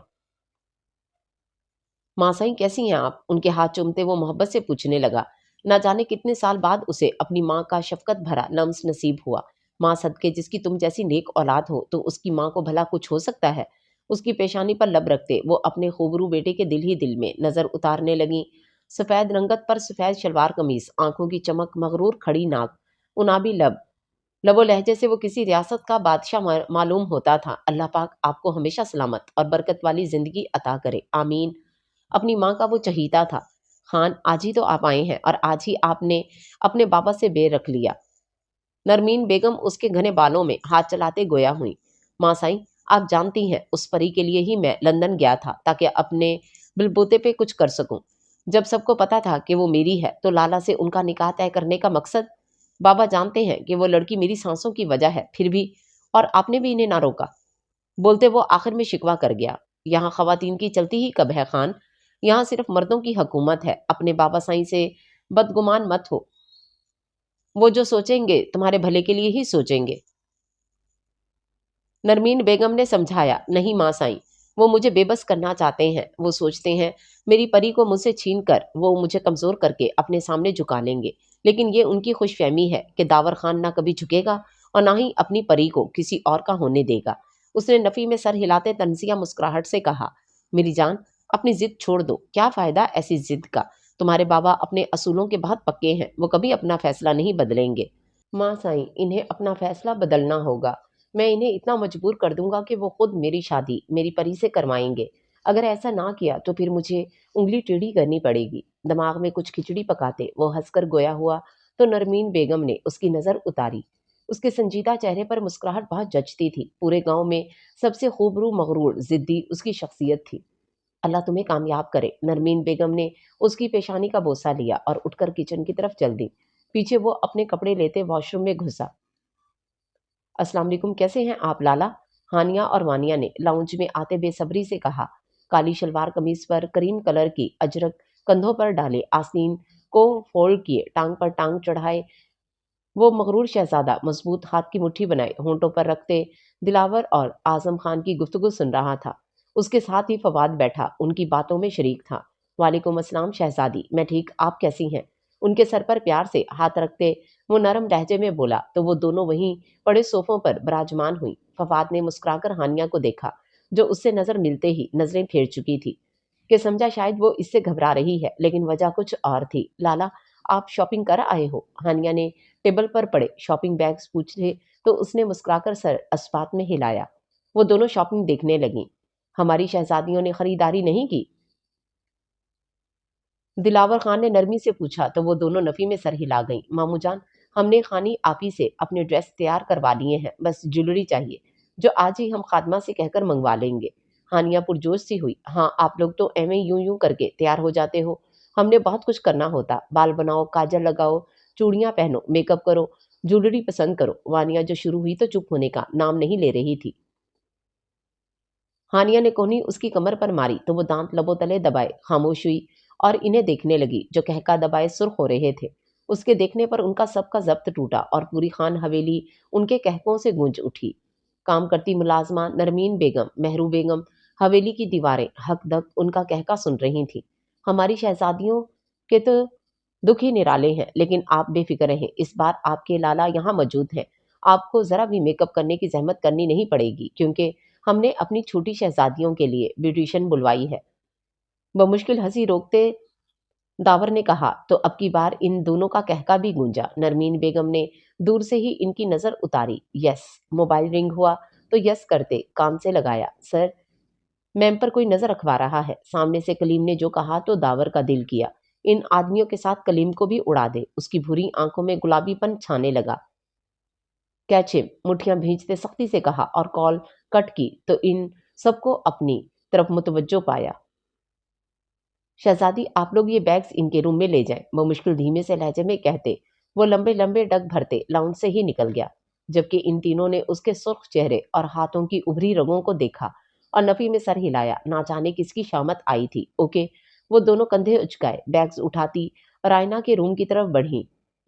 ماں سائیں کیسی ہیں آپ؟ ان کے ہاتھ چومتے وہ محبت سے پوچھنے لگا۔ نہ جانے کتنے سال بعد اسے اپنی ماں کا شفقت بھرا لمس نصیب ہوا۔ ماں صدقے جس کی تم جیسی نیک اولاد ہو تو اس کی ماں کو بھلا کچھ ہو سکتا ہے؟ اس کی پیشانی پر لب رکھتے وہ اپنے خوبرو بیٹے کے دل ہی دل میں نظر اتارنے لگیں۔ سفید رنگت پر سفید شلوار قمیص، آنکھوں کی چمک، مغرور کھڑی ناک، انابی لب، لب و لہجے سے وہ کسی ریاست کا بادشاہ معلوم ہوتا تھا۔ اللہ پاک آپ کو ہمیشہ سلامت اور برکت والی زندگی عطا کرے، آمین۔ اپنی ماں کا وہ چہیتا تھا۔ خان، آج ہی تو آپ آئے ہیں اور آج ہی آپ نے اپنے بابا سے بے رکھ لیا۔ نرمین بیگم اس کے گھنے بالوں میں ہاتھ چلاتے گویا ہوئی۔ ماں سائیں، آپ جانتی ہیں اس پری کے لیے ہی میں لندن گیا تھا تاکہ اپنے بل بوتے پہ کچھ کر سکوں۔ جب سب کو پتا تھا کہ وہ میری ہے تو لالا سے ان کا نکاح طے کرنے کا مقصد، بابا جانتے ہیں کہ وہ لڑکی میری سانسوں کی وجہ ہے، پھر بھی، اور آپ نے بھی انہیں نہ روکا۔ بولتے وہ آخر میں شکوہ کر گیا، یہاں خواتین کی چلتی ہی کب ہے خان، یہاں صرف مردوں کی حکومت ہے، اپنے بابا سائیں سے بدگمان مت ہو، وہ جو سوچیں گے تمہارے بھلے کے لیے ہی سوچیں گے۔ نرمین بیگم نے سمجھایا، نہیں ماں سائیں، وہ مجھے بے بس کرنا چاہتے ہیں، وہ سوچتے ہیں میری پری کو مجھ سے چھین کر وہ مجھے کمزور کر کے اپنے سامنے جھکا لیں گے، لیکن یہ ان کی خوش فہمی ہے کہ داور خان نہ کبھی جھکے گا اور نہ ہی اپنی پری کو کسی اور کا ہونے دے گا۔ اس نے نفی میں سر ہلاتے طنزیہ مسکراہٹ سے کہا، میری جان، اپنی ضد چھوڑ دو، کیا فائدہ ایسی ضد کا، تمہارے بابا اپنے اصولوں کے بہت پکے ہیں، وہ کبھی اپنا فیصلہ نہیں بدلیں گے۔ ماں سائیں، انہیں اپنا فیصلہ بدلنا ہوگا، میں انہیں اتنا مجبور کر دوں گا کہ وہ خود میری شادی میری پری سے کروائیں گے، اگر ایسا نہ کیا تو پھر مجھے انگلی ٹیڑھی کرنی پڑے گی۔ دماغ میں کچھ کھچڑی پکاتے وہ ہنس کر گویا ہوا تو نرمین بیگم نے اس کی نظر اتاری۔ اس کے سنجیدہ چہرے پر مسکراہٹ بہت جچتی تھی۔ پورے گاؤں میں سب سے خوبرو مغرور ضدی اس کی شخصیت تھی۔ اللہ تمہیں کامیاب کرے۔ نرمین بیگم نے اس کی پیشانی کا بوسہ لیا اور اٹھ کر کچن کی طرف چل دی۔ پیچھے وہ اپنے کپڑے لیتے واش روم میں گھسا۔ السلام علیکم، کیسے ہیں آپ لالا؟ ہانیہ اور وانیہ نے لاؤنج میں آتے بے صبری سے کہا۔ کالی شلوار قمیض پر کریم کلر کی اجرک کندھوں پر ڈالے، آستین کو فولڈ کیے، ٹانگ پر ٹانگ چڑھائے وہ مغرور شہزادہ مضبوط ہاتھ کی مٹھی بنائے ہونٹوں پر رکھتے دلاور اور اعظم خان کی گفتگو سن رہا تھا۔ اس کے ساتھ ہی فواد بیٹھا ان کی باتوں میں شریک تھا۔ وعلیکم السلام شہزادی، میں ٹھیک، آپ کیسی ہیں؟ ان کے سر پر پیار سے ہاتھ رکھتے وہ نرم لہجے میں بولا تو وہ دونوں وہیں پڑے صوفوں پر براجمان ہوئی۔ فواد نے مسکرا کر ہانیہ کو دیکھا جو اس سے نظر ملتے ہی نظریں پھیر چکی تھی، کہ سمجھا شاید وہ اس سے گھبرا رہی ہے، لیکن وجہ کچھ اور تھی۔ لالا، آپ شاپنگ کر آئے ہو؟ ہانیہ نے ٹیبل پر پڑے شاپنگ بیگز پوچھے تو اس نے مسکرا کر سر اسبات میں ہلایا۔ وہ دونوں شاپنگ دیکھنے لگیں۔ ہماری شہزادیوں نے خریداری نہیں کی؟ دلاور خان نے نرمی سے پوچھا تو وہ دونوں نفی میں سر ہلا گئیں۔ مامو جان، ہم نے خانی آپی سے اپنے ڈریس تیار کروا لیے ہیں، بس جیولری چاہیے جو آج ہی ہم خادمہ سے کہہ کر منگوا لیں گے۔ ہانیہ پرجوش سی ہوئی، ہاں آپ لوگ تو ایویں یوں یوں کر کے تیار ہو جاتے ہو، ہم نے بہت کچھ کرنا ہوتا، بال بناؤ، کاجل لگاؤ، چوڑیاں پہنو، میک اپ کرو، جیولری پسند کرو۔ وانیہ جو شروع ہوئی تو چپ ہونے کا نام نہیں لے رہی تھی۔ ہانیہ نے کونی اس کی کمر پر ماری تو وہ دانت لبوں تلے دبائے خاموش ہوئی اور انہیں دیکھنے لگی جو کہکا دبائے سرخ ہو رہے تھے۔ اس کے دیکھنے پر ان کا سب کا ضبط ٹوٹا اور پوری خان حویلی ان کے کہکوں سے گونج اٹھی۔ کام کرتی ملازمہ نرمین بیگم، مہرو بیگم، حویلی کی دیواریں ہک دک ان کا کہکا سن رہی تھیں۔ ہماری شہزادیوں کے تو دکھ ہی نرالے ہیں، لیکن آپ بے فکر رہیں، اس بار آپ کے لالا یہاں موجود ہیں، آپ کو ذرا بھی میک اپ کرنے کی زحمت کرنی نہیں پڑے گی، کیونکہ ہم نے اپنی چھوٹی شہزادیوں کے لیے بیوٹیشین بلوائی ہے۔ بمشکل ہنسی روکتے داور نے کہا تو اب کی بار ان دونوں کا کہکا بھی گونجا۔ نرمین بیگم نے دور سے ہی ان کی نظر اتاری۔ یس، موبائل رنگ ہوا تو یس کرتے کام سے لگایا۔ سر، میم پر کوئی نظر رکھوا رہا ہے، سامنے سے کلیم نے جو کہا تو داور کا دل کیا ان آدمیوں کے ساتھ کلیم کو بھی اڑا دے۔ اس کی بھوری آنکھوں میں گلابی پن چھانے لگا۔ کیچم مٹھیاں بھینچتے سختی سے کہا اور کال کٹ کی تو ان سب کو اپنی طرف متوجہ پایا۔ شہزادی، آپ لوگ یہ بیگز ان کے روم میں لے جائیں، وہ مشکل دھیمے سے لہجے میں کہتے وہ لمبے لمبے ڈگ بھرتے لاؤنج سے ہی نکل گیا، جبکہ ان تینوں نے اس کے سرخ چہرے اور ہاتھوں کی ابھری رگوں کو دیکھا اور نفی میں سر ہلایا، نہ جانے کس کی شامت آئی تھی۔ اوکے، وہ دونوں کندھے اچکائے بیگز اٹھاتی رائنا کے روم کی طرف بڑھی۔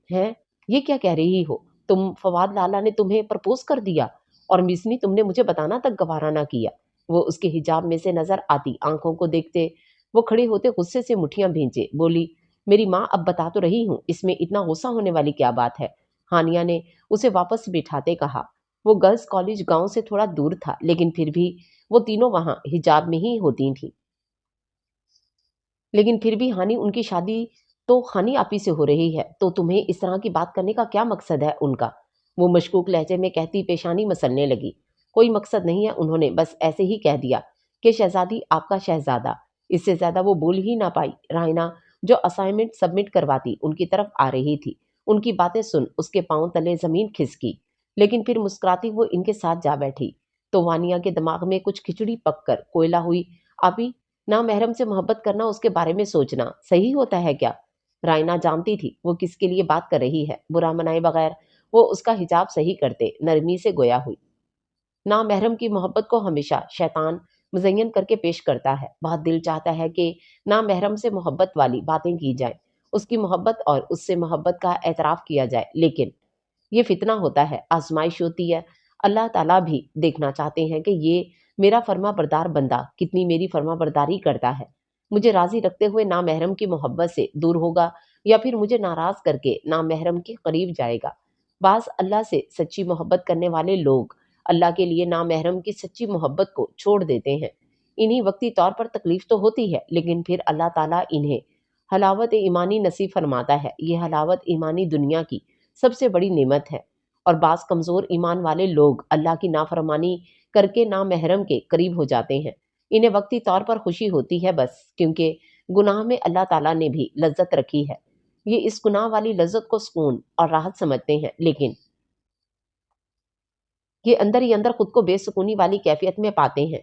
ہیں، یہ کیا کہہ رہی ہو تم؟ فواد لالا نے تمہیں پرپوز کر دیا اور مسنی تم نے مجھے بتانا تک گوارا نہ کیا؟ وہ اس کے حجاب میں سے نظر آتی آنکھوں کو دیکھتے وہ کھڑے ہوتے غصے سے مٹھیاں بھینچے بولی، میری ماں اب بتا تو رہی ہوں، اس میں اتنا غصہ ہونے والی کیا بات ہے؟ ہانیہ نے اسے واپس بٹھاتے کہا۔ وہ گرلز کالج گاؤں سے تھوڑا دور تھا، لیکن پھر بھی وہ تینوں وہاں حجاب میں ہی ہوتی تھیں۔ لیکن پھر بھی ہانی، ان کی شادی تو خانی آپی سے ہو رہی ہے، تو تمہیں اس طرح کی بات کرنے کا کیا مقصد ہے ان کا؟ وہ مشکوک لہجے میں کہتی پیشانی مسلنے لگی۔ کوئی مقصد نہیں ہے، انہوں نے بس ایسے ہی کہہ دیا کہ شہزادی آپ کا شہزادہ۔ اس سے زیادہ وہ بول ہی نہ پائی۔ رائنا جو اسائنمنٹ سبمٹ کرواتی ان کی طرف آ رہی تھی۔ ان کی باتیں سن اس کے پاؤں تلے زمین کھسکی، لیکن پھر مسکراتی وہ ان کے ساتھ جا بیٹھی۔ تو وانیا کے دماغ میں کچھ کھچڑی پک کر کوئلہ ہوئی۔ ابھی نامحرم سے محبت کرنا، اس کے بارے میں سوچنا صحیح ہوتا ہے کیا؟ رائنا جانتی تھی وہ کس کے لیے بات کر رہی ہے۔ برا منائے بغیر وہ اس کا حجاب صحیح کرتے نرمی سے گویا ہوئی۔ نامحرم کی محبت کو ہمیشہ شیطان مزین کر کے پیش کرتا ہے۔ بہت دل چاہتا ہے کہ نامحرم سے محبت والی باتیں کی جائیں، اس کی محبت اور اس سے محبت کا اعتراف کیا جائے، لیکن یہ فتنہ ہوتا ہے، آزمائش ہوتی ہے۔ اللہ تعالیٰ بھی دیکھنا چاہتے ہیں کہ یہ میرا فرما بردار بندہ کتنی میری فرما برداری کرتا ہے۔ مجھے راضی رکھتے ہوئے نامحرم کی محبت سے دور ہوگا یا پھر مجھے ناراض کر کے نامحرم کے قریب جائے گا۔ بعض اللہ سے سچی محبت کرنے والے لوگ اللہ کے لیے نامحرم کی سچی محبت کو چھوڑ دیتے ہیں۔ انہیں وقتی طور پر تکلیف تو ہوتی ہے، لیکن پھر اللہ تعالیٰ انہیں حلاوت ایمانی نصیب فرماتا ہے۔ یہ حلاوت ایمانی دنیا کی سب سے بڑی نعمت ہے، اور بعض کمزور ایمان والے لوگ اللہ کی نافرمانی کر کے نامحرم کے قریب ہو جاتے ہیں۔ انہیں وقتی طور پر خوشی ہوتی ہے بس، کیونکہ گناہ میں اللہ تعالیٰ نے بھی لذت رکھی ہے۔ یہ اس گناہ والی لذت کو سکون اور راحت سمجھتے ہیں، لیکن یہ اندر ہی اندر خود کو بے سکونی والی کیفیت میں پاتے ہیں۔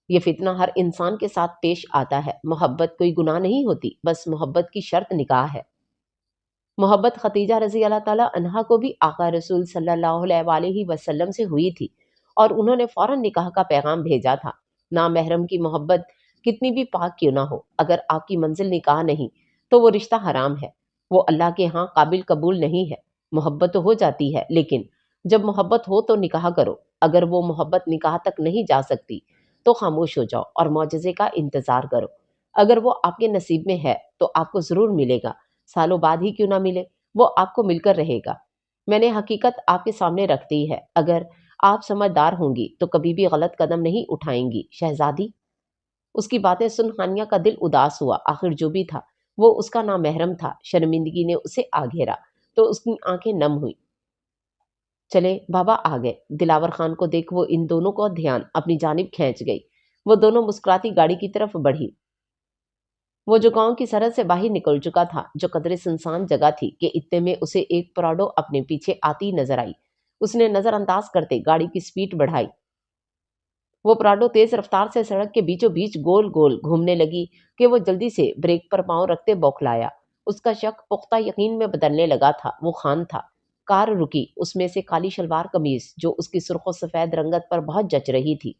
یہ فتنہ ہر انسان کے ساتھ پیش آتا ہے۔ محبت کوئی گناہ نہیں ہوتی، بس محبت کی شرط نکاح ہے۔ محبت خدیجہ رضی اللہ تعالیٰ عنہا کو بھی آقا رسول صلی اللہ علیہ وآلہ وسلم سے ہوئی تھی، اور انہوں نے فوراً نکاح کا پیغام بھیجا تھا۔ نامحرم کی محبت کتنی بھی پاک کیوں نہ ہو، اگر آپ کی منزل نکاح نہیں تو وہ رشتہ حرام ہے، وہ اللہ کے ہاں قابل قبول نہیں ہے۔ محبت تو ہو جاتی ہے، لیکن جب محبت ہو تو نکاح کرو۔ اگر وہ محبت نکاح تک نہیں جا سکتی تو خاموش ہو جاؤ اور معجزے کا انتظار کرو۔ اگر وہ آپ کے نصیب میں ہے تو آپ کو ضرور ملے گا، سالوں بعد ہی کیوں نہ ملے، وہ آپ کو مل کر رہے گا۔ میں نے حقیقت آپ کے سامنے رکھ دی ہے، اگر آپ سمجھدار ہوں گی تو کبھی بھی غلط قدم نہیں اٹھائیں گی شہزادی۔ اس کی باتیں سن ہانیہ کا دل اداس ہوا۔ آخر جو بھی تھا وہ اس کا نامحرم تھا۔ شرمندگی نے اسے آ گھیرا تو اس کی آنکھیں نم ہوئی۔ چلے بابا آ گئے۔ دلاور خان کو دیکھ وہ ان دونوں کو دھیان اپنی جانب کھینچ گئی۔ وہ دونوں مسکراتی گاڑی کی طرف بڑھی۔ وہ جو گاؤں کی سرحد سے باہر نکل چکا تھا، جو قدرے سنسان جگہ تھی کہ اتنے میں اسے ایک پراڈو اپنے پیچھے آتی نظر آئی۔ اس نے نظر انداز کرتے گاڑی کی سپیڈ بڑھائی۔ وہ پراڈو تیز رفتار سے سڑک کے بیچوں بیچ گول گول گھومنے لگی کہ وہ جلدی سے بریک پر پاؤں رکھتے بوکھلایا۔ اس کا شک پختہ یقین میں بدلنے لگا تھا۔ وہ خان تھا۔ کار رکی۔ اس میں سے کالی شلوار قمیض جو اس کی سرخ و سفید رنگت پر بہت جچ رہی تھی،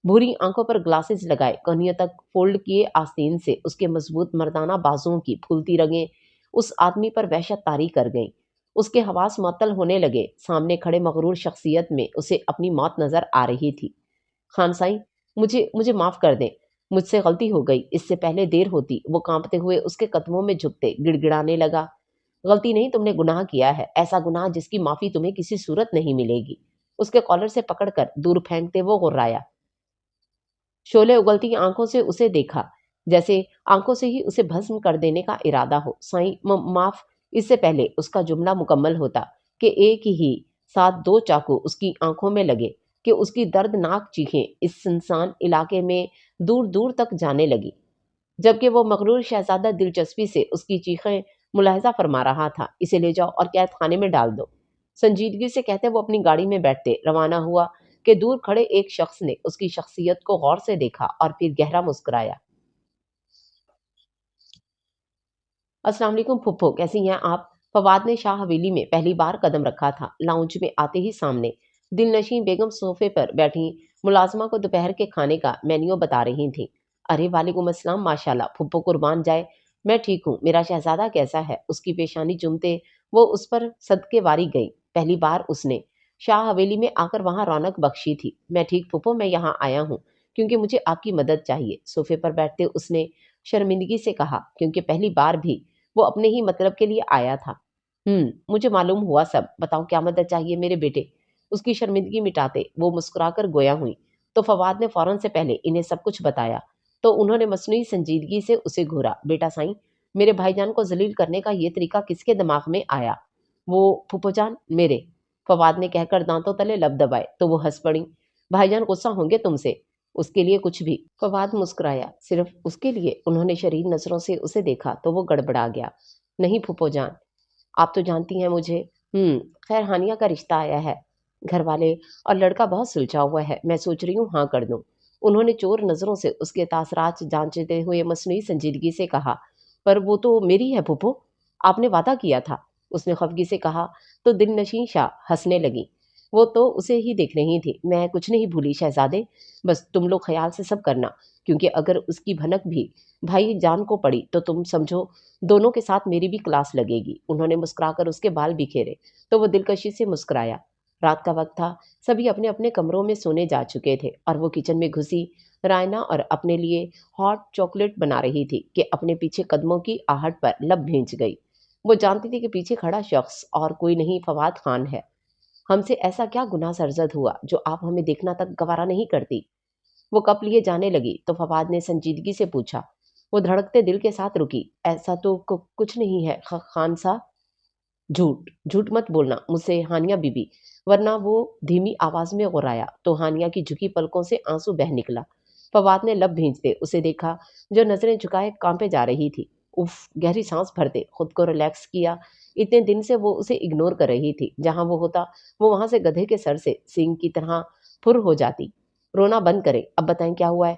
بھوری آنکھوں پر گلاسز لگائے، کہنیوں تک فولڈ کیے آستین سے اس کے مضبوط مردانہ بازوؤں کی پھولتی رگیں اس آدمی پر وحشت طاری کر گئیں۔ اس کے حواس معطل ہونے لگے۔ سامنے کھڑے مغرور شخصیت میں اسے اپنی موت نظر آ رہی تھی۔ خان سائیں، مجھے معاف کر دیں، مجھ سے غلطی ہو گئی، اس سے پہلے دیر ہوتی۔ وہ کانپتے ہوئے اس کے قدموں میں جھکتے گڑ گڑانے لگا۔ غلطی نہیں، تم نے گناہ کیا ہے، ایسا گناہ جس کی معافی تمہیں کسی صورت نہیں ملے گی۔ اس کے کالر سے پکڑ کر دور پھینکتے وہ غرایا۔ شعلے اگلتی آنکھوں سے اسے دیکھا، جیسے آنکھوں سے ہی اسے بھسم کر دینے کا ارادہ ہو۔ سائیں معاف۔ اس سے پہلے اس کا جملہ مکمل ہوتا کہ ایک ہی ساتھ دو چاقو اس کی آنکھوں میں لگے کہ اس کی دردناک چیخیں اس سنسان علاقے میں دور دور تک جانے لگی، جبکہ وہ مغرور شہزادہ دلچسپی سے اس کی چیخیں ملاحظہ فرما رہا تھا۔ اسے لے جاؤ اور قید خانے میں ڈال دو، سنجیدگی سے کہتے وہ اپنی گاڑی میں بیٹھتے روانہ ہوا کہ دور کھڑے ایک شخص نے اس کی شخصیت کو غور سے دیکھا اور پھر گہرا مسکرایا۔ السلام علیکم پھپھو، کیسی ہیں آپ؟ فواد نے شاہ حویلی میں پہلی بار قدم رکھا تھا۔ لاؤنج میں آتے ہی سامنے دل نشیں بیگم صوفے پر بیٹھی ملازمہ کو دوپہر کے کھانے کا مینیو بتا رہی تھیں۔ ارے وعلیکم السلام، ماشاءاللہ پھپھو قربان جائے، میں ٹھیک ہوں، میرا شہزادہ کیسا ہے؟ اس کی پیشانی چومتے وہ اس پر صدقے واری گئی۔ پہلی بار اس نے شاہ حویلی میں آ کر وہاں رونق بخشی تھی۔ میں ٹھیک پھپھو، میں یہاں آیا ہوں کیونکہ مجھے آپ کی مدد چاہیے، صوفے پر بیٹھتے اس نے شرمندگی سے کہا، کیونکہ پہلی بار بھی وہ اپنے ہی مطلب کے لیے آیا تھا۔ مجھے معلوم ہوا سب، بتاؤ کیا مدد چاہیے میرے بیٹے؟ اس کی شرمندگی مٹاتے وہ مسکرا کر گویا ہوئی تو فواد نے فوراً سے پہلے انہیں سب کچھ بتایا تو انہوں نے مصنوعی سنجیدگی سے اسے گھورا۔ بیٹا سائیں، میرے بھائی جان کو ذلیل کرنے کا یہ طریقہ کس کے دماغ میں آیا؟ وہ پھپھو جان، میرے فواد نے کہہ کر دانتوں تلے لب دبائے تو وہ ہنس پڑی۔ بھائی جان غصہ ہوں گے تم سے، اس کے لیے کچھ بھی۔ فواد مسکرایا۔ صرف اس کے لیے؟ انہوں نے شریر نظروں سے اسے دیکھا تو وہ گڑبڑا گیا۔ نہیں پھوپھو جان، آپ تو جانتی ہیں مجھے۔ خیر ہانیہ کا رشتہ آیا ہے، گھر والے اور لڑکا بہت سلجھا ہوا ہے، میں سوچ رہی ہوں ہاں کر دوں۔ انہوں نے چور نظروں سے اس کے تاثرات جانچتے ہوئے مصنوعی سنجیدگی سے کہا۔ پر وہ تو میری ہے پھوپھو، آپ نے وعدہ کیا تھا، اس نے خفگی سے کہا تو دل نشیں شاہ ہنسنے لگی۔ وہ تو اسے ہی دیکھ رہی تھی۔ میں کچھ نہیں بھولی شہزادے، بس تم لوگ خیال سے سب کرنا، کیونکہ اگر اس کی بھنک بھی بھائی جان کو پڑی تو تم سمجھو دونوں کے ساتھ میری بھی کلاس لگے گی۔ انہوں نے مسکرا کر اس کے بال بکھیرے تو وہ دلکشی سے مسکرایا۔ رات کا وقت تھا، سبھی اپنے اپنے کمروں میں سونے جا چکے تھے اور وہ کچن میں گھسی رائنا اور اپنے لیے ہاٹ چاکلیٹ بنا رہی تھی کہ اپنے پیچھے قدموں کی آہٹ پر لب بھیج گئی۔ وہ جانتی تھی کہ پیچھے کھڑا شخص اور کوئی نہیں، فواد خان ہے۔ ہم سے ایسا کیا گناہ سرزد ہوا جو آپ ہمیں دیکھنا تک گوارا نہیں کرتی؟ وہ کپ لیے جانے لگی تو فواد نے سنجیدگی سے پوچھا۔ وہ دھڑکتے دل کے ساتھ رکی۔ ایسا تو کچھ نہیں ہے خان صاحب۔ جھوٹ جھوٹ مت بولنا مجھ سے ہانیہ بی بی، ورنہ وہ دھیمی آواز میں غرایا تو ہانیہ کی جھکی پلکوں سے آنسو بہہ نکلا۔ فواد نے لب بھیجتے اسے دیکھا جو نظریں جھکائے کانپے جا رہی تھی۔ اف، گہری سانس بھرتے خود کو ریلیکس کیا۔ اتنے دن سے وہ اسے اگنور کر رہی تھی، جہاں وہ ہوتا وہ وہاں سے گدھے کے سر سے سینگ کی طرح پھر ہو جاتی۔ رونا بند کرے، اب بتائیں کیا ہوا ہے؟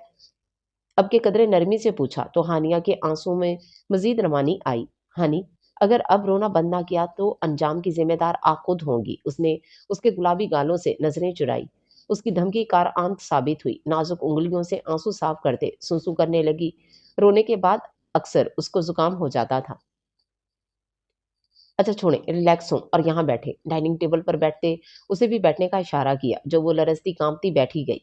اب کے قدرے نرمی سے پوچھا تو ہانیہ کے آنسوں میں مزید روانی آئی۔ ہانی، اگر اب رونا بند نہ کیا تو انجام کی ذمہ دار آپ خود ہوں گی۔ اس نے اس کے گلابی گالوں سے نظریں چرائی۔ اس کی دھمکی کار آنت ثابت ہوئی۔ نازک انگلیوں سے آنسو صاف کرتے سوسو کرنے لگی۔ رونے کے بعد اکثر اس کو زکام ہو جاتا تھا۔ اچھا چھوڑیں، ریلیکس ہوں اور یہاں بیٹھے۔ ڈائننگ ٹیبل پر بیٹھتے اسے بھی بیٹھنے کا اشارہ کیا جو وہ لرزتی کانپتی بیٹھی گئی۔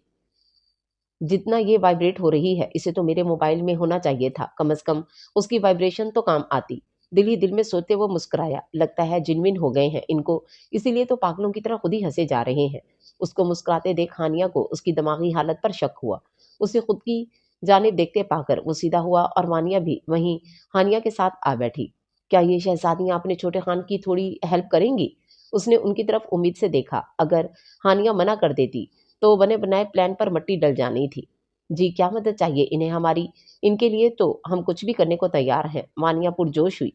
جتنا یہ وائبریٹ ہو رہی ہے اسے تو میرے موبائل میں ہونا چاہیے تھا، کم از کم اس کی وائبریشن تو کام آتی۔ دل ہی دل میں سوچتے وہ مسکرایا۔ لگتا ہے جنوین ہو گئے ہیں ان کو، اسی لیے تو پاگلوں کی طرح خود ہی ہنسے جا رہے ہیں۔ اس کو مسکراتے دیکھ ہانیہ کو اس کی دماغی حالت پر شک ہوا۔ اسے خود کی جانب دیکھتے پا کر وہ سیدھا ہوا اور مانیہ بھی وہیں ہانیہ کے ساتھ آ بیٹھی۔ کیا یہ شہزادیاں اپنے چھوٹے خان کی تھوڑی ہیلپ کریں گی؟ اس نے ان کی طرف امید سے دیکھا۔ اگر ہانیہ منع کر دیتی تو بنے بنائے پلان پر مٹی ڈل جانی تھی۔ جی کیا مدد چاہیے انہیں ہماری؟ ان کے لیے تو ہم کچھ بھی کرنے کو تیار ہیں۔ مانیہ پرجوش ہوئی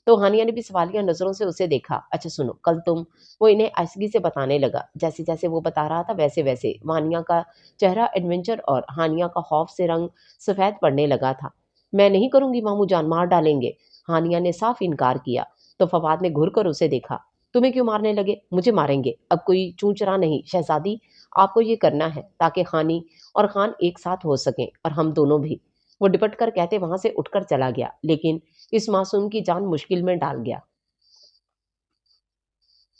تو ہانیہ نے بھی سوالیہ نظروں سے اسے دیکھا۔ اچھا سنو، کل تم، وہ انہیں آہستگی سے بتانے لگا۔ جیسے جیسے وہ بتا رہا تھا ویسے ویسے مانیہ کا چہرہ ایڈونچر اور ہانیہ کا خوف سے رنگ سفید پڑنے لگا تھا۔ میں نہیں کروں گی ماموں جان، مار ڈالیں گے۔ ہانیہ نے صاف انکار کیا تو فواد نے گھر کر اسے دیکھا۔ تمہیں کیوں مارنے لگے؟ مجھے ماریں گے؟ اب کوئی چونچرا نہیں شہزادی، آپ کو یہ کرنا ہے تاکہ خانی اور خان ایک ساتھ ہو سکیں اور ہم دونوں بھی۔ وہ ڈپٹ کر کہتے وہاں سے اٹھ کر چلا گیا، لیکن اس معصوم کی جان مشکل میں ڈال گیا۔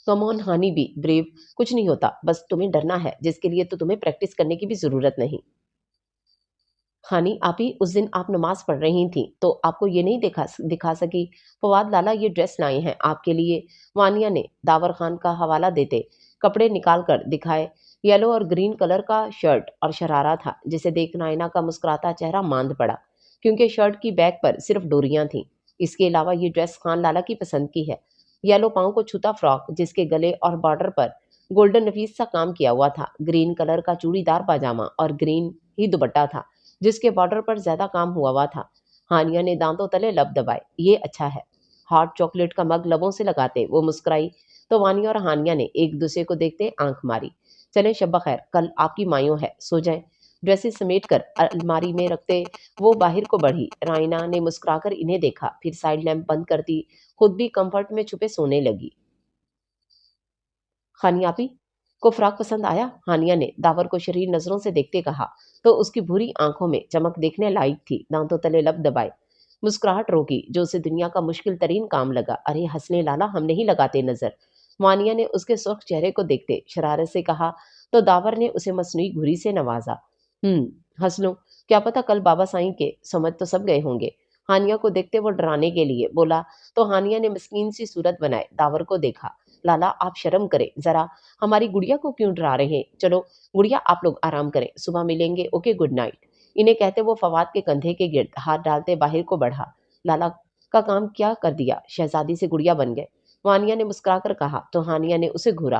کم آن ہانی بھی بریو، کچھ نہیں ہوتا، بس تمہیں ڈرنا ہے جس کے لیے تو تمہیں پریکٹس کرنے کی بھی ضرورت نہیں۔ ہانی آپی، اس دن آپ نماز پڑھ رہی تھیں تو آپ کو یہ نہیں دکھا سکی؟ فواد لالا یہ ڈریس لائے ہیں آپ کے لیے۔ وانیہ نے داور خان کا حوالہ دیتے کپڑے نکال کر دکھائے۔ یلو اور گرین کلر کا شرٹ اور شرارہ تھا جسے دیکھ نائنا کا مسکراتا چہرہ ماند پڑا، کیونکہ شرٹ کی بیک پر صرف ڈوریاں تھیں۔ اس کے علاوہ یہ ڈریس خان لالا کی پسند کی ہے۔ یلو پاؤں کو چھوتا فراک جس کے گلے اور بارڈر پر گولڈن نفیس سا کام کیا ہوا تھا، گرین کلر کا چوڑی دار پاجامہ اور گرین ہی دوپٹہ تھا جس کے بارڈر پر زیادہ کام ہوا ہوا تھا۔ ہانیہ نے دانتوں تلے لب دبائے۔ یہ اچھا ہے۔ ہاٹ چاکلیٹ کا مگ لبوں سے لگاتے وہ مسکرائی تو وانیہ اور ہانیہ نے ایک دوسرے کو دیکھتے آنکھ ماری۔ چلیں شب بخیر، کل آپ کی مایوں ہے، سو جائیں۔ ڈریسز سمیٹ کر الماری میں رکھتے وہ باہر کو بڑھی۔ رائنا نے مسکرا کر انہیں دیکھا، پھر سائڈ لیمپ بند کرتی خود بھی کمفرٹ میں چھپے سونے لگی۔ خانی آپی کو فراق پسند آیا؟ ہانیہ نے داور کو شریر نظروں سے دیکھتے کہا تو اس کی بھوری آنکھوں میں چمک دیکھنے لائق تھی۔ دانتوں تلے لب دبائے، مسکراہٹ روکی جو اسے دنیا کا مشکل ترین کام لگا۔ ارے ہنسنے لالا، ہم نہیں لگاتے نظر۔ وانیہ نے اس کے سرخ چہرے کو دیکھتے شرارت سے کہا تو داور نے اسے مصنوعی گھری سے نوازا۔ ہنس لوں، کیا پتا کل بابا سائیں کے سمجھ تو سب گئے ہوں گے۔ ہانیہ کو دیکھتے وہ ڈرانے کے لیے بولا تو ہانیہ نے مسکین سی صورت بنائے داور کو دیکھا۔ لالا آپ شرم کریں ذرا، ہماری گڑیا کو کیوں ڈرا رہے ہیں؟ چلو گڑیا آپ لوگ آرام کریں، صبح ملیں گے، اوکے گڈ نائٹ۔ انہیں کہتے وہ فواد کے کندھے کے گرد ہاتھ ڈالتے باہر کو بڑھا۔ لالا کا کام کیا کر دیا، شہزادی سے گڑیا بن گئے، وانیہ نے مسکرا کر کہا تو ہانیہ نے اسے گھورا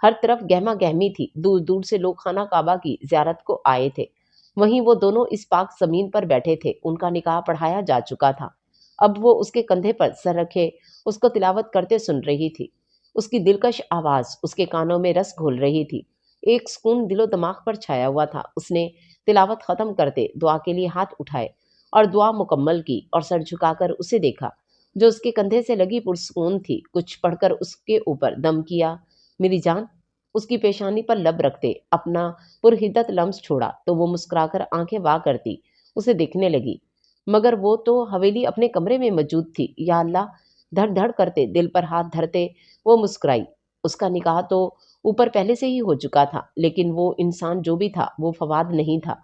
ہر طرف گہما گہمی تھی، دور دور سے لوگ خانہ کعبہ کی زیارت کو آئے تھے۔ وہیں وہ دونوں اس پاک زمین پر بیٹھے تھے، ان کا نکاح پڑھایا جا چکا تھا۔ اب وہ اس کے کندھے پر سر رکھے اس کو تلاوت کرتے سن رہی تھی۔ اس کی دلکش آواز اس کے کانوں میں رس گھول رہی تھی۔ ایک سکون دل و دماغ پر چھایا ہوا تھا۔ اس نے تلاوت ختم کرتے دعا کے لیے ہاتھ اٹھائے اور دعا مکمل کی اور سر جھکا کر اسے دیکھا جو اس کے کندھے سے لگی پرسکون تھی۔ کچھ پڑھ کر اس کے اوپر دم کیا۔ میری جان، اس کی پیشانی پر لب رکھتے اپنا پرحدت لمس چھوڑا تو وہ مسکرا کر آنکھیں وا کرتی اسے دیکھنے لگی، مگر وہ تو حویلی اپنے کمرے میں موجود تھی۔ یا اللہ، دھڑ دھڑ کرتے دل پر ہاتھ دھرتے وہ مسکرائی۔ اس کا نکاح تو اوپر پہلے سے ہی ہو چکا تھا، لیکن وہ انسان جو بھی تھا وہ فواد نہیں تھا۔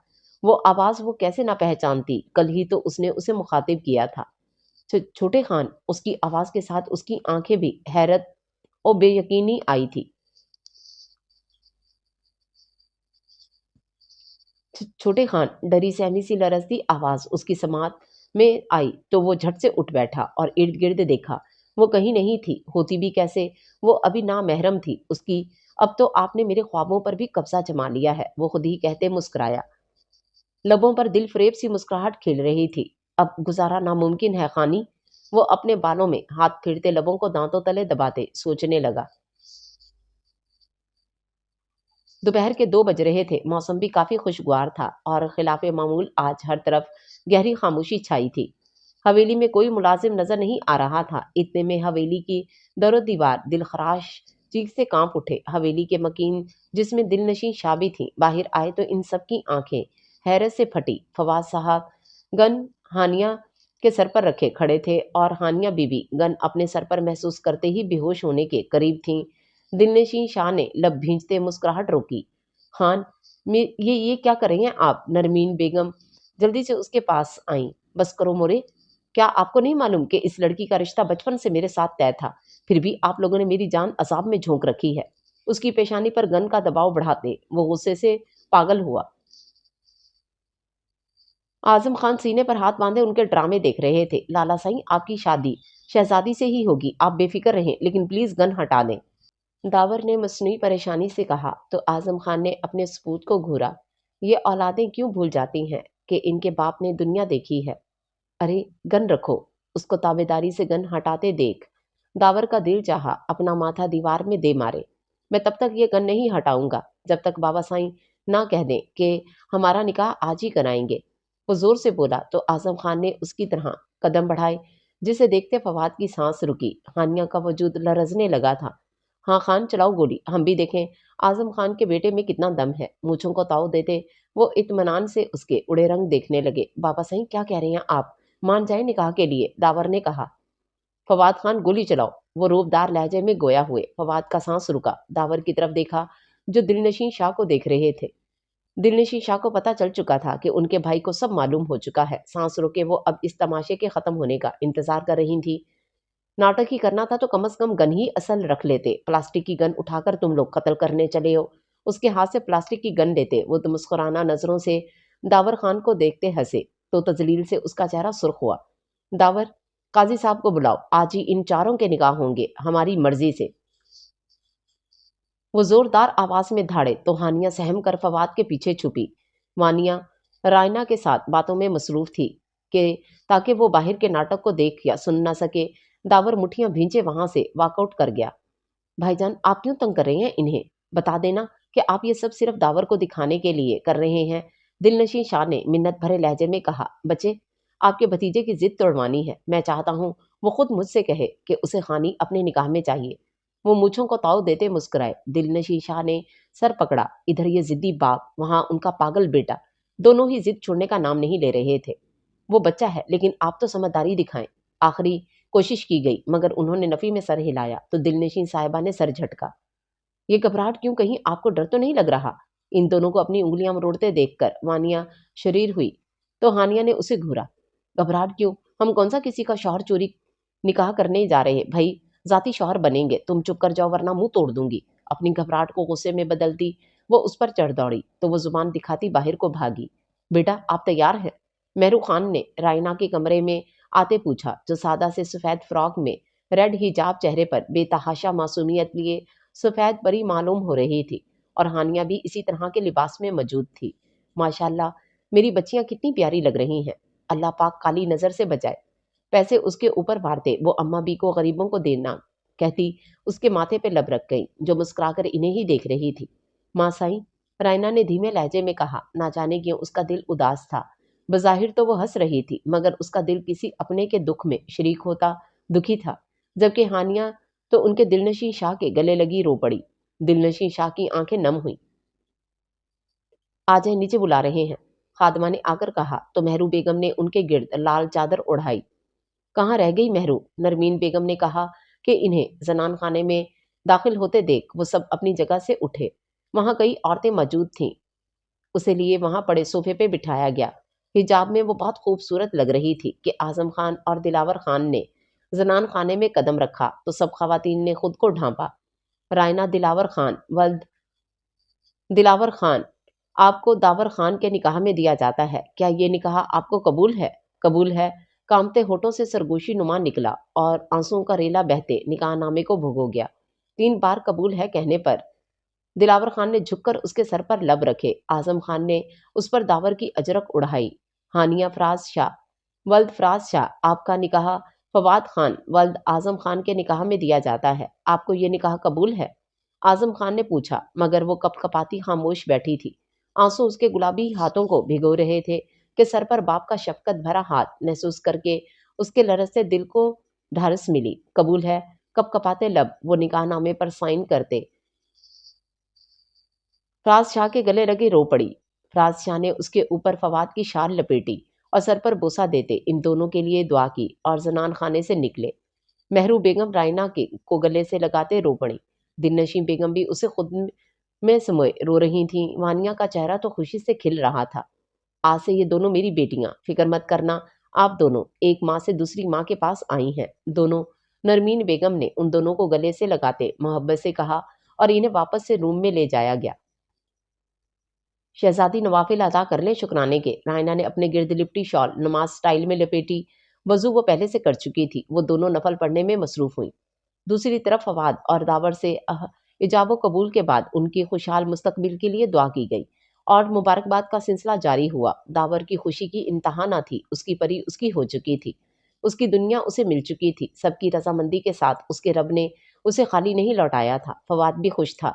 وہ آواز وہ کیسے نہ پہچانتی؟ کل ہی تو اس نے اسے مخاطب کیا تھا۔ چھوٹے خان، اس کی آواز کے ساتھ اس کی آنکھیں بھی حیرت اور بے یقینی آئی تھی۔ چھوٹے خان، ڈری سہمی سی لرزتی آواز اس کی سماعت میں آئی تو وہ جھٹ سے اٹھ بیٹھا اور ارد گرد دیکھا۔ وہ کہیں نہیں تھی، ہوتی بھی کیسے؟ وہ ابھی نامحرم تھی اس کی۔ اب تو آپ نے میرے خوابوں پر بھی قبضہ جما لیا ہے، وہ خود ہی کہتے مسکرایا۔ لبوں پر دل فریب سی مسکراہٹ کھل رہی تھی۔ اب گزارا ناممکن ہے خانی۔ وہ اپنے بالوں میں ہاتھ پھیرتے لبوں کو دانتوں تلے دباتے سوچنے لگا۔ دوپہر کے 2 بج رہے تھے۔ موسم بھی کافی خوشگوار تھا اور خلاف معمول آج ہر طرف گہری خاموشی چھائی تھی۔ حویلی میں کوئی ملازم نظر نہیں آ رہا تھا۔ اتنے میں حویلی کی در و دیوار دل خراش چیخ سے کانپ اٹھے۔ حویلی کے مکین جس میں دل نشیں شاہ بھی تھیں باہر آئے تو ان سب کی آنکھیں حیرت سے پھٹی۔ فواد صاحب گن ہانیہ کے سر پر رکھے کھڑے تھے اور ہانیہ بی بی گن اپنے سر پر محسوس کرتے ہی بے ہوش ہونے کے قریب تھیں۔ دل نشیں شاہ نے لب بھینجتے مسکراہٹ روکی۔ خان، یہ کیا کر رہے ہیں آپ؟ نرمین بیگم جلدی سے اس کے پاس آئیں۔ بس کرو مورے، کیا آپ کو نہیں معلوم کہ اس لڑکی کا رشتہ بچپن سے میرے ساتھ طے تھا؟ پھر بھی آپ لوگوں نے میری جان عذاب میں جھونک رکھی ہے۔ اس کی پیشانی پر گن کا دباؤ بڑھاتے وہ غصے سے پاگل ہوا۔ اعظم خان سینے پر ہاتھ باندھے ان کے ڈرامے دیکھ رہے تھے۔ لالا سائیں، آپ کی شادی شہزادی سے ہی ہوگی، آپ بے فکر رہیں، لیکن پلیز گن ہٹا دیں، داور نے مصنوعی پریشانی سے کہا تو اعظم خان نے اپنے ثبوت کو گھورا۔ یہ اولادیں کیوں بھول جاتی ہیں کہ ان کے باپ نے دنیا دیکھی ہے؟ ارے گن رکھو، اس کو تابے داری سے گن ہٹاتے دیکھ داور کا دل چاہا اپنا ماتھا دیوار میں دے مارے۔ میں تب تک یہ گن نہیں ہٹاؤں گا جب تک بابا سائیں نہ کہہ دیں کہ ہمارا نکاح آج ہی کرائیں گے۔ وہ زور سے بولا تو اعظم خان نے اس کی طرح قدم بڑھائے جسے دیکھتے فواد کی سانس رکی۔ ہانیہ کا وجود لرزنے لگا تھا۔ ہاں خان، چلاؤ گولی، ہم بھی دیکھیں اعظم خان کے بیٹے میں کتنا دم ہے۔ مونچھوں کو تاؤ دیتے وہ اطمینان سے اس کے اڑے رنگ دیکھنے لگے۔ بابا سائیں، کیا کہہ رہے ہیں آپ؟ مان جائیں نکاح کے لیے، داور نے کہا۔ فواد خان، گولی چلاؤ، وہ روبدار لہجے میں گویا ہوئے۔ فواد کا سانس رکا، داور کی طرف دیکھا جو دلنشیں شاہ کو دیکھ رہے تھے۔ دلنشیں شاہ کو پتہ چل چکا تھا کہ ان کے بھائی کو سب معلوم ہو چکا ہے۔ سانس روکے وہ اب اس تماشے کے ختم ہونے کا انتظار کر رہی تھی۔ ناٹک ہی کرنا تھا تو کم از کم گن ہی اصل رکھ لیتے۔ پلاسٹک کی گن اٹھا کر تم لوگ قتل کرنے چلے ہو۔ اس کے ہاتھ سے پلاسٹک کی گن لیتے وہ تو مسکرانہ نظروں سے داور خان کو دیکھتے ہنسے تو تذلیل سے اس کا چہرہ سرخ ہوا۔ داور، قاضی صاحب کو بلاؤ، آج ہی ان چاروں کے نکاح ہوں گے ہماری مرضی سے۔ وہ زوردار آواز میں دھاڑے تو ہانیہ سہم کر فواد کے پیچھے چھپی۔ وانیہ رائنا کے ساتھ باتوں میں مصروف تھی کہ تاکہ وہ باہر کے ناٹک کو دیکھ یا سن نہ سکے۔ داور مٹھیاں بھینچے وہاں سے واک آؤٹ کر گیا۔ بھائی جان، آپ کیوں تنگ کر رہے ہیں انہیں؟ بتا دینا کہ آپ یہ سب صرف داور کو دکھانے کے لیے کر رہے ہیں، دلنشیں شاہ نے منت بھرے لہجے میں کہا۔ بچے، آپ کے بھتیجے کی ضد توڑوانی ہے، میں چاہتا ہوں وہ خود مجھ سے کہے کہ اسے خانی اپنے نکاح میں چاہیے۔ وہ مونچھوں کو تاؤ دیتے مسکرائے۔ دلنشیں شاہ نے سر پکڑا، ادھر یہ ضدی باپ، وہاں ان کا پاگل بیٹا، دونوں ہی ضد چھوڑنے کا نام نہیں لے رہے تھے۔ وہ بچہ ہے لیکن آپ تو سمجھداری دکھائیں۔ آخری کوشش کی گئی مگر انہوں نے نفی میں سر ہلایا تو دلنشیں صاحبہ نے سر جھٹکا۔ یہ گھبراہٹ کیوں؟ کہیں آپ کو ڈر تو نہیں لگ رہا؟ ان دونوں کو اپنی انگلیاں مروڑتے دیکھ کر وانیہ شریر ہوئی تو ہانیہ نے اسے گھورا۔ گھبراہٹ کیوں؟ ہم کون سا کسی کا شوہر چوری نکاح کرنے جا رہے؟ بھائی ذاتی شوہر بنیں گے، تم چپ کر جاؤ ورنہ منہ توڑ دوں گی۔ اپنی گھبراہٹ کو غصے میں بدلتی وہ اس پر چڑھ دوڑی تو وہ زبان دکھاتی باہر کو بھاگی۔ بیٹا، آپ تیار ہیں؟ مہرو خان نے رائنا کے کمرے میں آتے پوچھا جو سادہ سے سفید فراک میں ریڈ حجاب چہرے پر بے تحاشا معصومیت لیے سفید پری معلوم ہو رہی تھی، اور ہانیہ بھی اسی طرح کے لباس میں موجود تھی۔ ماشاءاللہ، میری بچیاں کتنی پیاری لگ رہی ہیں، اللہ پاک کالی نظر سے بچائے۔ پیسے اس کے اوپر مارتے وہ اماں بھی کو غریبوں کو دینا کہتی اس کے ماتھے پہ لب رکھ گئی، جو مسکرا کر انہیں ہی دیکھ رہی تھی۔ ماں سائیں، رائنا نے دھیمے لہجے میں کہا، نہ جانے کیوں اس کا دل اداس تھا۔ بظاہر تو وہ ہنس رہی تھی، مگر اس کا دل کسی اپنے کے دکھ میں شریک ہوتا دکھی تھا، جبکہ ہانیہ تو ان کے دلنشیں شاہ کے گلے لگی رو پڑی۔ دلنشیں شاہ کی آنکھیں نم ہوئیں۔ آ جائیں، نیچے بلا رہے ہیں، خادمہ نے آ کر کہا تو مہرو بیگم نے ان کے گرد لال چادر اڑائی۔ کہاں رہ گئی مہرو؟ نرمین بیگم نے کہا کہ انہیں زنان خانے میں داخل ہوتے دیکھ وہ سب اپنی جگہ سے اٹھے۔ وہاں کئی عورتیں موجود تھیں، اسے لیے وہاں پڑے صوفے پہ بٹھایا گیا۔ حجاب میں وہ بہت خوبصورت لگ رہی تھی کہ اعظم خان اور دلاور خان نے زنان خانے میں قدم رکھا تو سب خواتین نے خود کو ڈھانپا۔ رائنا، دلاور خان، ولد دلاور خان، آپ کو داور خان کے نکاح میں دیا جاتا ہے، کیا یہ نکاح آپ کو قبول ہے؟ قبول ہے، کامتے ہونٹوں سے سرگوشی نما نکلا اور آنسوؤں کا ریلا بہتے نکاح نامے کو بھگو گیا۔ 3 بار قبول ہے کہنے پر دلاور خان نے جھک کر اس کے سر پر لب رکھے۔ اعظم خان نے اس پر داور کی اجرک اڑائی۔ ہانیہ فراز شاہ، ولد فراز شاہ، آپ کا نکاح فواد خان ولد اعظم خان کے نکاح میں دیا جاتا ہے، آپ کو یہ نکاح قبول ہے؟ اعظم خان نے پوچھا، مگر وہ کپ کپاتی خاموش بیٹھی تھی۔ آنسو اس کے گلابی ہاتھوں کو بھگو رہے تھے کہ سر پر باپ کا شفقت بھرا ہاتھ محسوس کر کے اس کے لرزتے دل کو ڈھارس ملی۔ قبول ہے، کپ کپاتے لب وہ نکاح نامے پر سائن کرتے۔ فراز شاہ کے گلے لگے رو پڑی۔ فراز شاہ نے اس کے اوپر فواد کی شال لپیٹی اور سر پر بوسہ دیتے ان دونوں کے لیے دعا کی اور زنان خانے سے نکلے۔ مہرو بیگم رائنا کے کو گلے سے لگاتے رو پڑی۔ دلنشیں بیگم بھی اسے خود میں سموئے رو رہی تھیں۔ وانیہ کا چہرہ تو خوشی سے کھل رہا تھا۔ آج سے یہ دونوں میری بیٹیاں، فکر مت کرنا، آپ دونوں ایک ماں سے دوسری ماں کے پاس آئی ہیں۔ دونوں، نرمین بیگم نے ان دونوں کو گلے سے لگاتے محبت سے کہا اور انہیں واپس سے روم میں لے جایا گیا۔ شہزادی نوافل ادا کر لیں شکرانے کے۔ رائنا نے اپنے گرد لپٹی شال نماز سٹائل میں لپیٹی۔ وضو وہ پہلے سے کر چکی تھی، وہ دونوں نفل پڑھنے میں مصروف ہوئیں۔ دوسری طرف فواد اور داور سے ایجاب و قبول کے بعد ان کی خوشحال مستقبل کے لیے دعا کی گئی اور مبارکباد کا سلسلہ جاری ہوا۔ داور کی خوشی کی انتہا نہ تھی، اس کی پری اس کی ہو چکی تھی، اس کی دنیا اسے مل چکی تھی۔ سب کی رضامندی کے ساتھ اس کے رب نے اسے خالی نہیں لوٹایا تھا۔ فواد بھی خوش تھا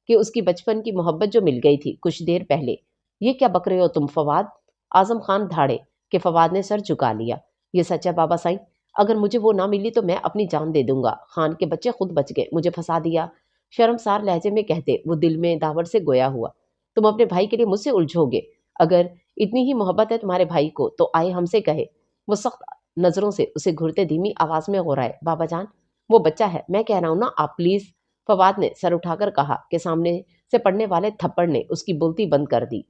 کہ اس کی بچپن کی محبت جو مل گئی تھی کچھ دیر پہلے۔ یہ کیا بک رہے ہو تم فواد؟ اعظم خان دھاڑے کہ فواد نے سر جھکا لیا۔ یہ سچ ہے بابا سائیں، اگر مجھے وہ نہ ملی تو میں اپنی جان دے دوں گا۔ خان کے بچے خود بچ گئے، مجھے پھنسا دیا، شرمسار لہجے میں کہتے وہ دل میں داور سے گویا ہوا۔ تم اپنے بھائی کے لیے مجھ سے الجھو گے؟ اگر اتنی ہی محبت ہے تمہارے بھائی کو تو آئے ہم سے کہے۔ وہ سخت نظروں سے اسے گھرتے دھیمی آواز میں غورائے۔ بابا جان، وہ بچہ ہے، میں کہہ رہا ہوں نا، آپ پلیز۔ فواد نے سر اٹھا کر کہا کہ سامنے سے پڑنے والے تھپڑ نے اس کی بولتی بند کر دی۔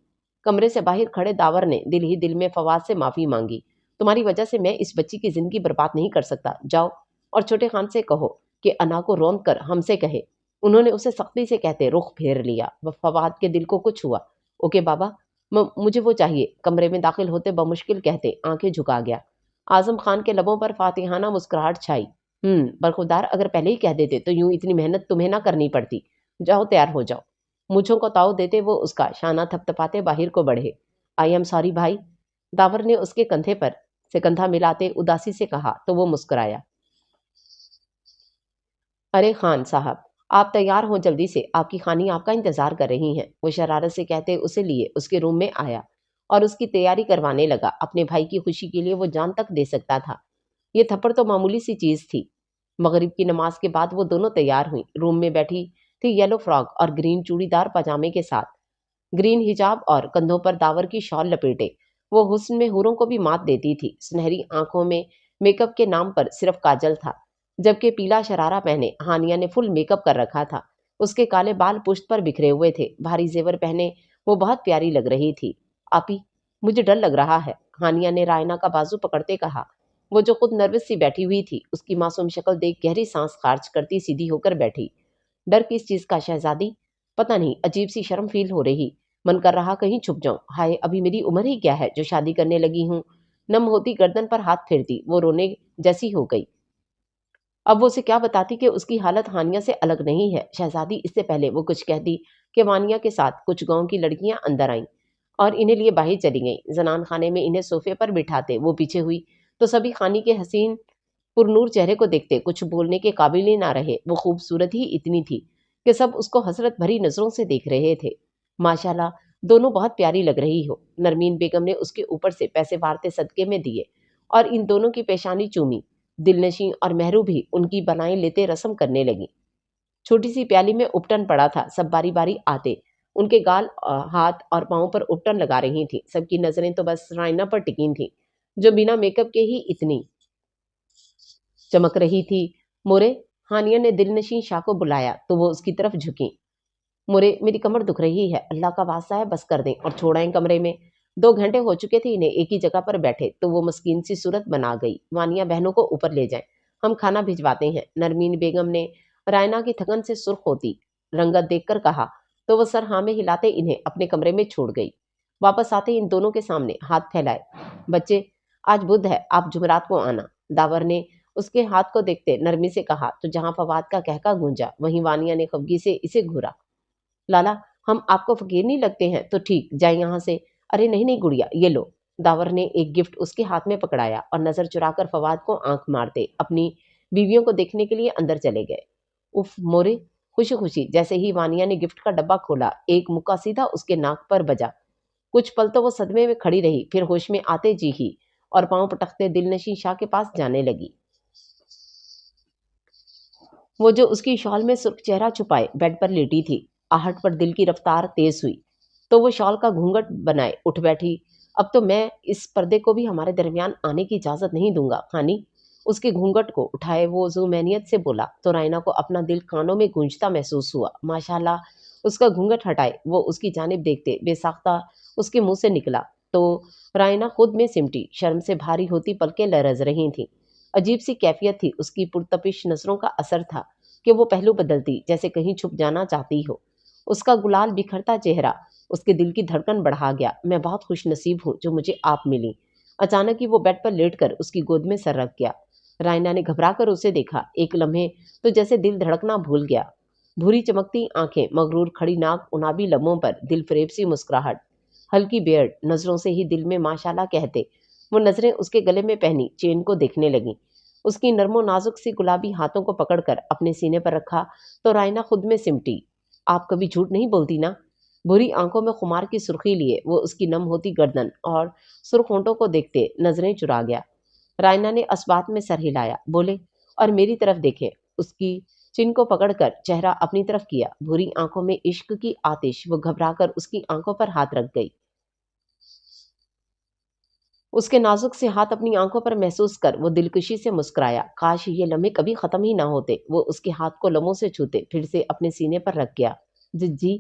کمرے سے باہر کھڑے داور نے دل ہی دل میں فواد سے معافی مانگی۔ تمہاری وجہ سے میں اس بچی کی زندگی برباد نہیں کر سکتا، جاؤ اور چھوٹے خان سے کہو کہ انا کو روند کر ہم سے کہے۔ انہوں نے اسے سختی سے کہتے رخ پھیر لیا۔ فواد کے دل کو کچھ ہوا۔ اوکے بابا، مجھے وہ چاہیے، کمرے میں داخل ہوتے بمشکل کہتے آنکھیں جھکا گیا۔ اعظم خان کے لبوں پر فاتحانہ مسکراہٹ چھائی۔ برخودار، اگر پہلے ہی کہہ دیتے تو یوں اتنی محنت تمہیں نہ کرنی پڑتی۔ جاؤ تیار ہو جاؤ۔ مجھوں کو تاؤ دیتے وہ اس کا شانہ تھپتھپاتے باہر کو بڑھے۔ آئی ایم سوری بھائی، داور نے اس کے کندھے پر سے کندھا ملاتے اداسی سے کہا تو وہ مسکرایا۔ ارے خان صاحب، آپ تیار ہوں جلدی سے، آپ کی خانی آپ کا انتظار کر رہی ہیں۔ وہ شرارت سے کہتے اسے لیے اس کے روم میں آیا اور اس کی تیاری کروانے لگا۔ اپنے بھائی کی خوشی کے لیے وہ جان تک دے سکتا تھا۔ یہ تھپڑ تو معمولی سی چیز تھی۔ مغرب کی نماز کے بعد وہ دونوں تیار ہوئیں۔ روم میں بیٹھی تھی یلو فراک اور گرین چوڑی دار پاجامے کے ساتھ، گرین حجاب اور کندھوں پر داور کی شال لپیٹے۔ وہ حسن میں حوروں کو بھی مات دیتی تھی۔ سنہری آنکھوں میں میک اپ کے نام پر صرف کاجل تھا، جبکہ پیلا شرارہ پہنے ہانیہ نے فل میک اپ کر رکھا تھا۔ اس کے کالے بال پشت پر بکھرے ہوئے تھے، بھاری زیور پہنے وہ بہت پیاری لگ رہی تھی۔ آپی، مجھے ڈر لگ رہا ہے، ہانیہ نے رائنا کا بازو پکڑتے کہا۔ وہ جو خود نروس سی بیٹھی ہوئی تھی، اس کی معصوم شکل دیکھ گہری سانس خارج کرتی سیدھی ہو کر بیٹھی۔ ڈر کس چیز کا شہزادی؟ پتہ نہیں، عجیب سی شرم فیل ہو رہی، من کر رہا کہیں چھپ جاؤں۔ ہائے، ابھی میری عمر ہی کیا ہے جو شادی کرنے لگی ہوں۔ نم ہوتی گردن پر ہاتھ پھیرتی وہ رونے جیسی ہو گئی۔ اب وہ اسے کیا بتاتی کہ اس کی حالت ہانیہ سے الگ نہیں ہے۔ شہزادی اس سے پہلے وہ کچھ کہتی کہ وانیہ کے ساتھ کچھ گاؤں کی لڑکیاں اندر آئیں اور انہیں لیے باہر چلی گئیں۔ زنان خانے میں انہیں صوفے پر بٹھاتے وہ پیچھے ہوئی تو سبھی خانی کے حسین پرنور چہرے کو دیکھتے کچھ بولنے کے قابل ہی نہ رہے۔ وہ خوبصورت ہی اتنی تھی کہ سب اس کو حسرت بھری نظروں سے دیکھ رہے تھے۔ ماشاءاللہ دونوں بہت پیاری لگ رہی ہو۔ نرمین بیگم نے اس کے اوپر سے پیسے وارتے صدقے میں دیے اور ان دونوں کی پیشانی چومی۔ دلنشیں اور مہرو بھی ان کی بلائیں لیتے رسم کرنے لگی۔ چھوٹی سی پیالی میں اپٹن پڑا تھا، سب باری باری آتے ان کے گال ہاتھ اور پاؤں پر اپٹن لگا رہی تھی۔ سب کی نظریں تو بس رائنا پر ٹکی تھیں جو بنا میک اپ کے ہی اتنی چمک رہی تھی۔ مورے، ہانیہ نے دلنشیں شاہ کو بلایا تو وہ اس کی طرف جھکی۔ مورے، میری کمر دکھ رہی ہے، اللہ کا واسطہ ہے بس کر دیں اور چھوڑائیں کمرے میں۔ 2 گھنٹے ہو چکے تھے انہیں ایک ہی جگہ پر بیٹھے تو وہ مسکین سی صورت بنا گئی۔ وانیہ بہنوں کو اوپر لے جائیں، ہم کھانا بھجواتے ہیں۔ نرمین بیگم نے رائنا کی تھکن سے سرخ ہوتی رنگت دیکھ کر کہا تو وہ سر ہاں میں ہلاتے انہیں اپنے کمرے میں چھوڑ گئی۔ واپس آتے ان دونوں کے سامنے ہاتھ پھیلائے۔ بچے، آج بدھ ہے، آپ جمعرات کو آنا۔ داور نے اس کے ہاتھ کو دیکھتے نرمی سے کہا تو جہاں فواد کا کہکا گونجا وہیں وانیہ نے خفگی سے اسے گھورا۔ لالا، ہم آپ کو فقیر نہیں لگتے ہیں تو ٹھیک، جائیں یہاں سے۔ ارے نہیں نہیں گڑیا، یہ لو۔ داور نے ایک گفٹ اس کے ہاتھ میں پکڑایا اور نظر چرا کر فواد کو آنکھ مارتے اپنی بیویوں کو دیکھنے کے لیے اندر چلے گئے۔ اف مورے، خوشی خوشی جیسے ہی وانیہ نے گفٹ کا ڈبہ کھولا ایک مکہ سیدھا اس کے ناک پر بجا۔ کچھ پل تو وہ صدمے میں کھڑی رہی، پھر ہوش میں آتے جی ہی اور پاؤں پٹکتے دلنشیں شاہ کے پاس جانے لگی۔ وہ جو اس کی شال میں سرخ چہرہ چھپائے بیڈ پر لیٹی تھی، آہٹ پر دل کی رفتار تیز ہوئی تو وہ شال کا گھونگھٹ بنائے اٹھ بیٹھی۔ اب تو میں اس پردے کو بھی ہمارے درمیان آنے کی اجازت نہیں دوں گا خانی۔ اس کے گھونگھٹ کو اٹھائے وہ ذومعنیت سے بولا تو رائنا کو اپنا دل کانوں میں گونجتا محسوس ہوا۔ ماشاءاللہ، اس کا گھونگھٹ ہٹائے وہ اس کی جانب دیکھتے بے ساختہ اس کے منہ سے نکلا تو رائنا خود میں سمٹی، شرم سے بھاری ہوتی پلکیں لرز رہی تھیں۔ عجیب سی کیفیت تھی اس کی پرتپش نظروں کا اثر تھا کہ وہ پہلو بدلتی جیسے کہیں چھپ جانا چاہتی ہو۔ اس کا گلال بکھرتا چہرہ اس کے دل کی دھڑکن بڑھا گیا۔ میں بہت خوش نصیب ہوں جو مجھے آپ ملی۔ اچانک ہی وہ بیڈ پر لیٹ کر اس کی گود میں سر رکھ گیا۔ رائنا نے گھبرا کر اسے دیکھا، ایک لمحے تو جیسے دل دھڑکنا بھول گیا۔ بھوری چمکتی آنکھیں، مغرور کھڑی ناک، انابی لبوں پر دل فریب سی مسکراہٹ، ہلکی بیئرڈ، نظروں سے ہی دل میں ماشاءاللہ کہتے وہ نظریں اس کے گلے میں پہنی چین کو دیکھنے لگیں۔ اس کی نرم و نازک سی گلابی ہاتھوں کو پکڑ کر اپنے سینے پر رکھا تو رائنا خود میں سمٹی۔ آپ کبھی جھوٹ نہیں بولتی نا؟ بری آنکھوں میں خمار کی سرخی لیے وہ اس کی نم ہوتی گردن اور سرخ ہونٹوں کو دیکھتے نظریں چرا گیا۔ رائنا نے اسبات میں سر ہلایا، بولے اور میری طرف دیکھے۔ اس کی چن کو پکڑ کر چہرہ اپنی طرف کیا، بری آنکھوں میں عشق کی آتش۔ وہ گھبرا کر اس کی آنکھوں پر ہاتھ رکھ گئی۔ اس کے نازک سے ہاتھ اپنی آنکھوں پر محسوس کر وہ دلکشی سے مسکرایا۔ کاش یہ لمحے کبھی ختم ہی نہ ہوتے۔ وہ اس کے ہاتھ کو لبوں سے چھوتے پھر سے اپنے سینے پر رکھ گیا۔ جی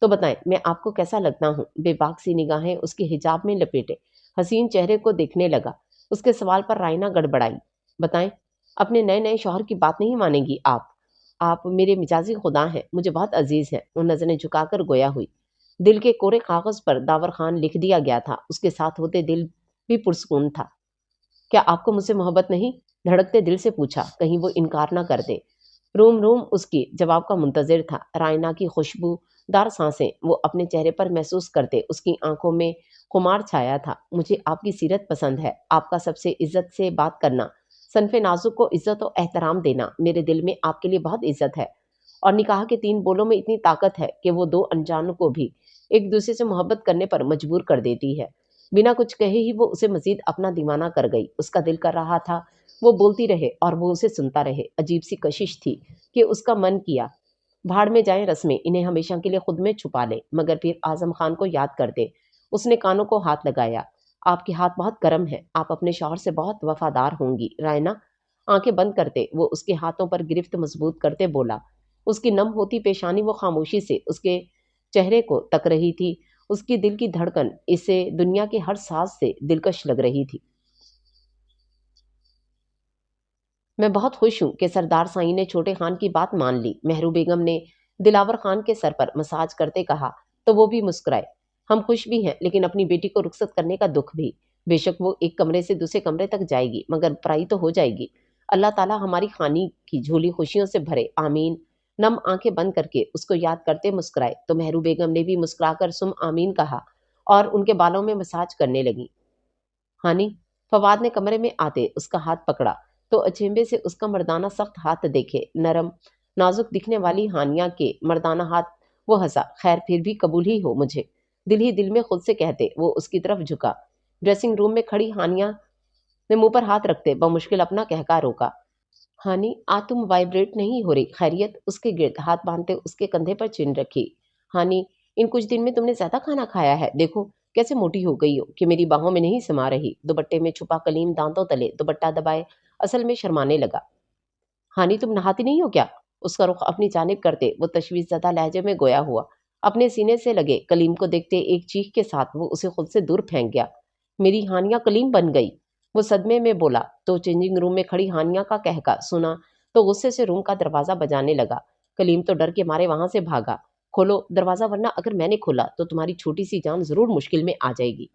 تو بتائیں میں آپ کو کیسا لگتا ہوں؟ بے باک سی نگاہیں اس کے حجاب میں لپیٹے حسین چہرے کو دیکھنے لگا۔ اس کے سوال پر رائنا گڑبڑائی۔ بتائیں، اپنے نئے نئے شوہر کی بات نہیں مانیں گی آپ میرے مجازی خدا ہیں، مجھے بہت عزیز ہیں۔ وہ نظریں جھکا کر گویا ہوئی۔ دل کے کورے کاغذ پر داور خان لکھ دیا گیا تھا، اس کے ساتھ ہوتے دل بھی پرسکون تھا۔ کیا آپ کو مجھ سے محبت نہیں؟ دھڑکتے دل سے پوچھا، کہیں وہ انکار نہ کر دے۔ روم روم اس کی جواب کا منتظر تھا۔ رائنا کی خوشبو دار سانسیں وہ اپنے چہرے پر محسوس کرتے اس کی آنکھوں میں خمار چھایا تھا۔ مجھے آپ کی سیرت پسند ہے، آپ کا سب سے عزت سے بات کرنا، صنف نازک کو عزت و احترام دینا، میرے دل میں آپ کے لیے بہت عزت ہے۔ اور نکاح کے 3 بولوں میں اتنی طاقت ہے کہ وہ 2 انجانوں کو بھی ایک دوسرے سے محبت کرنے پر مجبور کر دیتی ہے۔ بنا کچھ کہے ہی وہ اسے مزید اپنا دیوانہ کر گئی۔ اس کا دل کر رہا تھا وہ بولتی رہے اور وہ اسے سنتا رہے۔ عجیب سی کشش تھی کہ اس کا من کیا بھاڑ میں جائیں رسمیں، انہیں ہمیشہ کے لیے خود میں چھپا لے، مگر پھر اعظم خان کو یاد کرتے اس نے کانوں کو ہاتھ لگایا۔ آپ کے ہاتھ بہت گرم ہیں، آپ اپنے شوہر سے بہت وفادار ہوں گی رائنا۔ آنکھیں بند کرتے وہ اس کے ہاتھوں پر گرفت مضبوط کرتے بولا۔ اس کی نم ہوتی پیشانی وہ خاموشی سے اس کے چہرے کو تک رہی تھی۔ اس کی دل کی دھڑکن اسے دنیا کے ہر ساز سے دلکش لگ رہی تھی۔ میں بہت خوش ہوں کہ سردار سائیں نے چھوٹے خان کی بات مان لی، مہرو بیگم نے دلاور خان کے سر پر مساج کرتے کہا تو وہ بھی مسکرائے۔ ہم خوش بھی ہیں لیکن اپنی بیٹی کو رخصت کرنے کا دکھ بھی۔ بے شک وہ ایک کمرے سے دوسرے کمرے تک جائے گی مگر پرائی تو ہو جائے گی۔ اللہ تعالیٰ ہماری خانی کی جھولی خوشیوں سے بھرے، آمین۔ نم آنکھیں بند کر کے اس کو یاد کرتے مسکرائے تو مہرو بیگم نے بھی مسکرا کر سم آمین کہا اور ان کے بالوں میں مساج کرنے لگی۔ ہانی، فواد نے کمرے میں آتے اس کا ہاتھ پکڑا تو اچنبے سے اس کا مردانہ سخت ہاتھ دیکھے، نرم نازک دکھنے والی ہانیہ کے مردانہ ہاتھ۔ وہ ہنسا، خیر پھر بھی قبول ہی ہو مجھے، دل ہی دل میں خود سے کہتے وہ اس کی طرف جھکا۔ ڈریسنگ روم میں کھڑی ہانیہ نے منہ پر ہاتھ رکھتے بمشکل اپنا کہکا روکا۔ ہانی، آج تم وائبریٹ نہیں ہو رہی، خیریت؟ اس کے گرد ہاتھ باندھتے اس کے کندھے پر چن رکھی۔ ہانی، ان کچھ دن میں تم نے زیادہ کھانا کھایا ہے، دیکھو کیسے موٹی ہو گئی ہو کہ میری باہوں میں نہیں سما رہی۔ دوپٹے میں چھپا کلیم دانتوں تلے دوپٹہ دبائے اصل میں شرمانے لگا۔ ہانی، تم نہاتی نہیں ہو کیا؟ اس کا رخ اپنی جانب کرتے وہ تشویش زدہ لہجے میں گویا ہوا۔ اپنے سینے سے لگے کلیم کو دیکھتے ایک چیخ کے ساتھ وہ اسے خود سے دور پھینک گیا۔ میری ہانیہ کلیم بن گئی، وہ صدمے میں بولا تو چینجنگ روم میں کھڑی ہانیہ کا کہکا سنا تو غصے سے روم کا دروازہ بجانے لگا۔ کلیم تو ڈر کے مارے وہاں سے بھاگا۔ کھولو دروازہ ورنہ اگر میں نے کھولا تو تمہاری چھوٹی سی جان ضرور مشکل میں آ جائے گی۔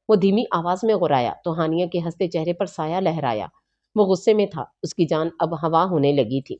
وہ دھیمی آواز میں غرایا تو ہانیہ کے ہنستے چہرے پر سایہ لہرایا۔ وہ غصے میں تھا، اس کی جان اب ہوا ہونے لگی تھی۔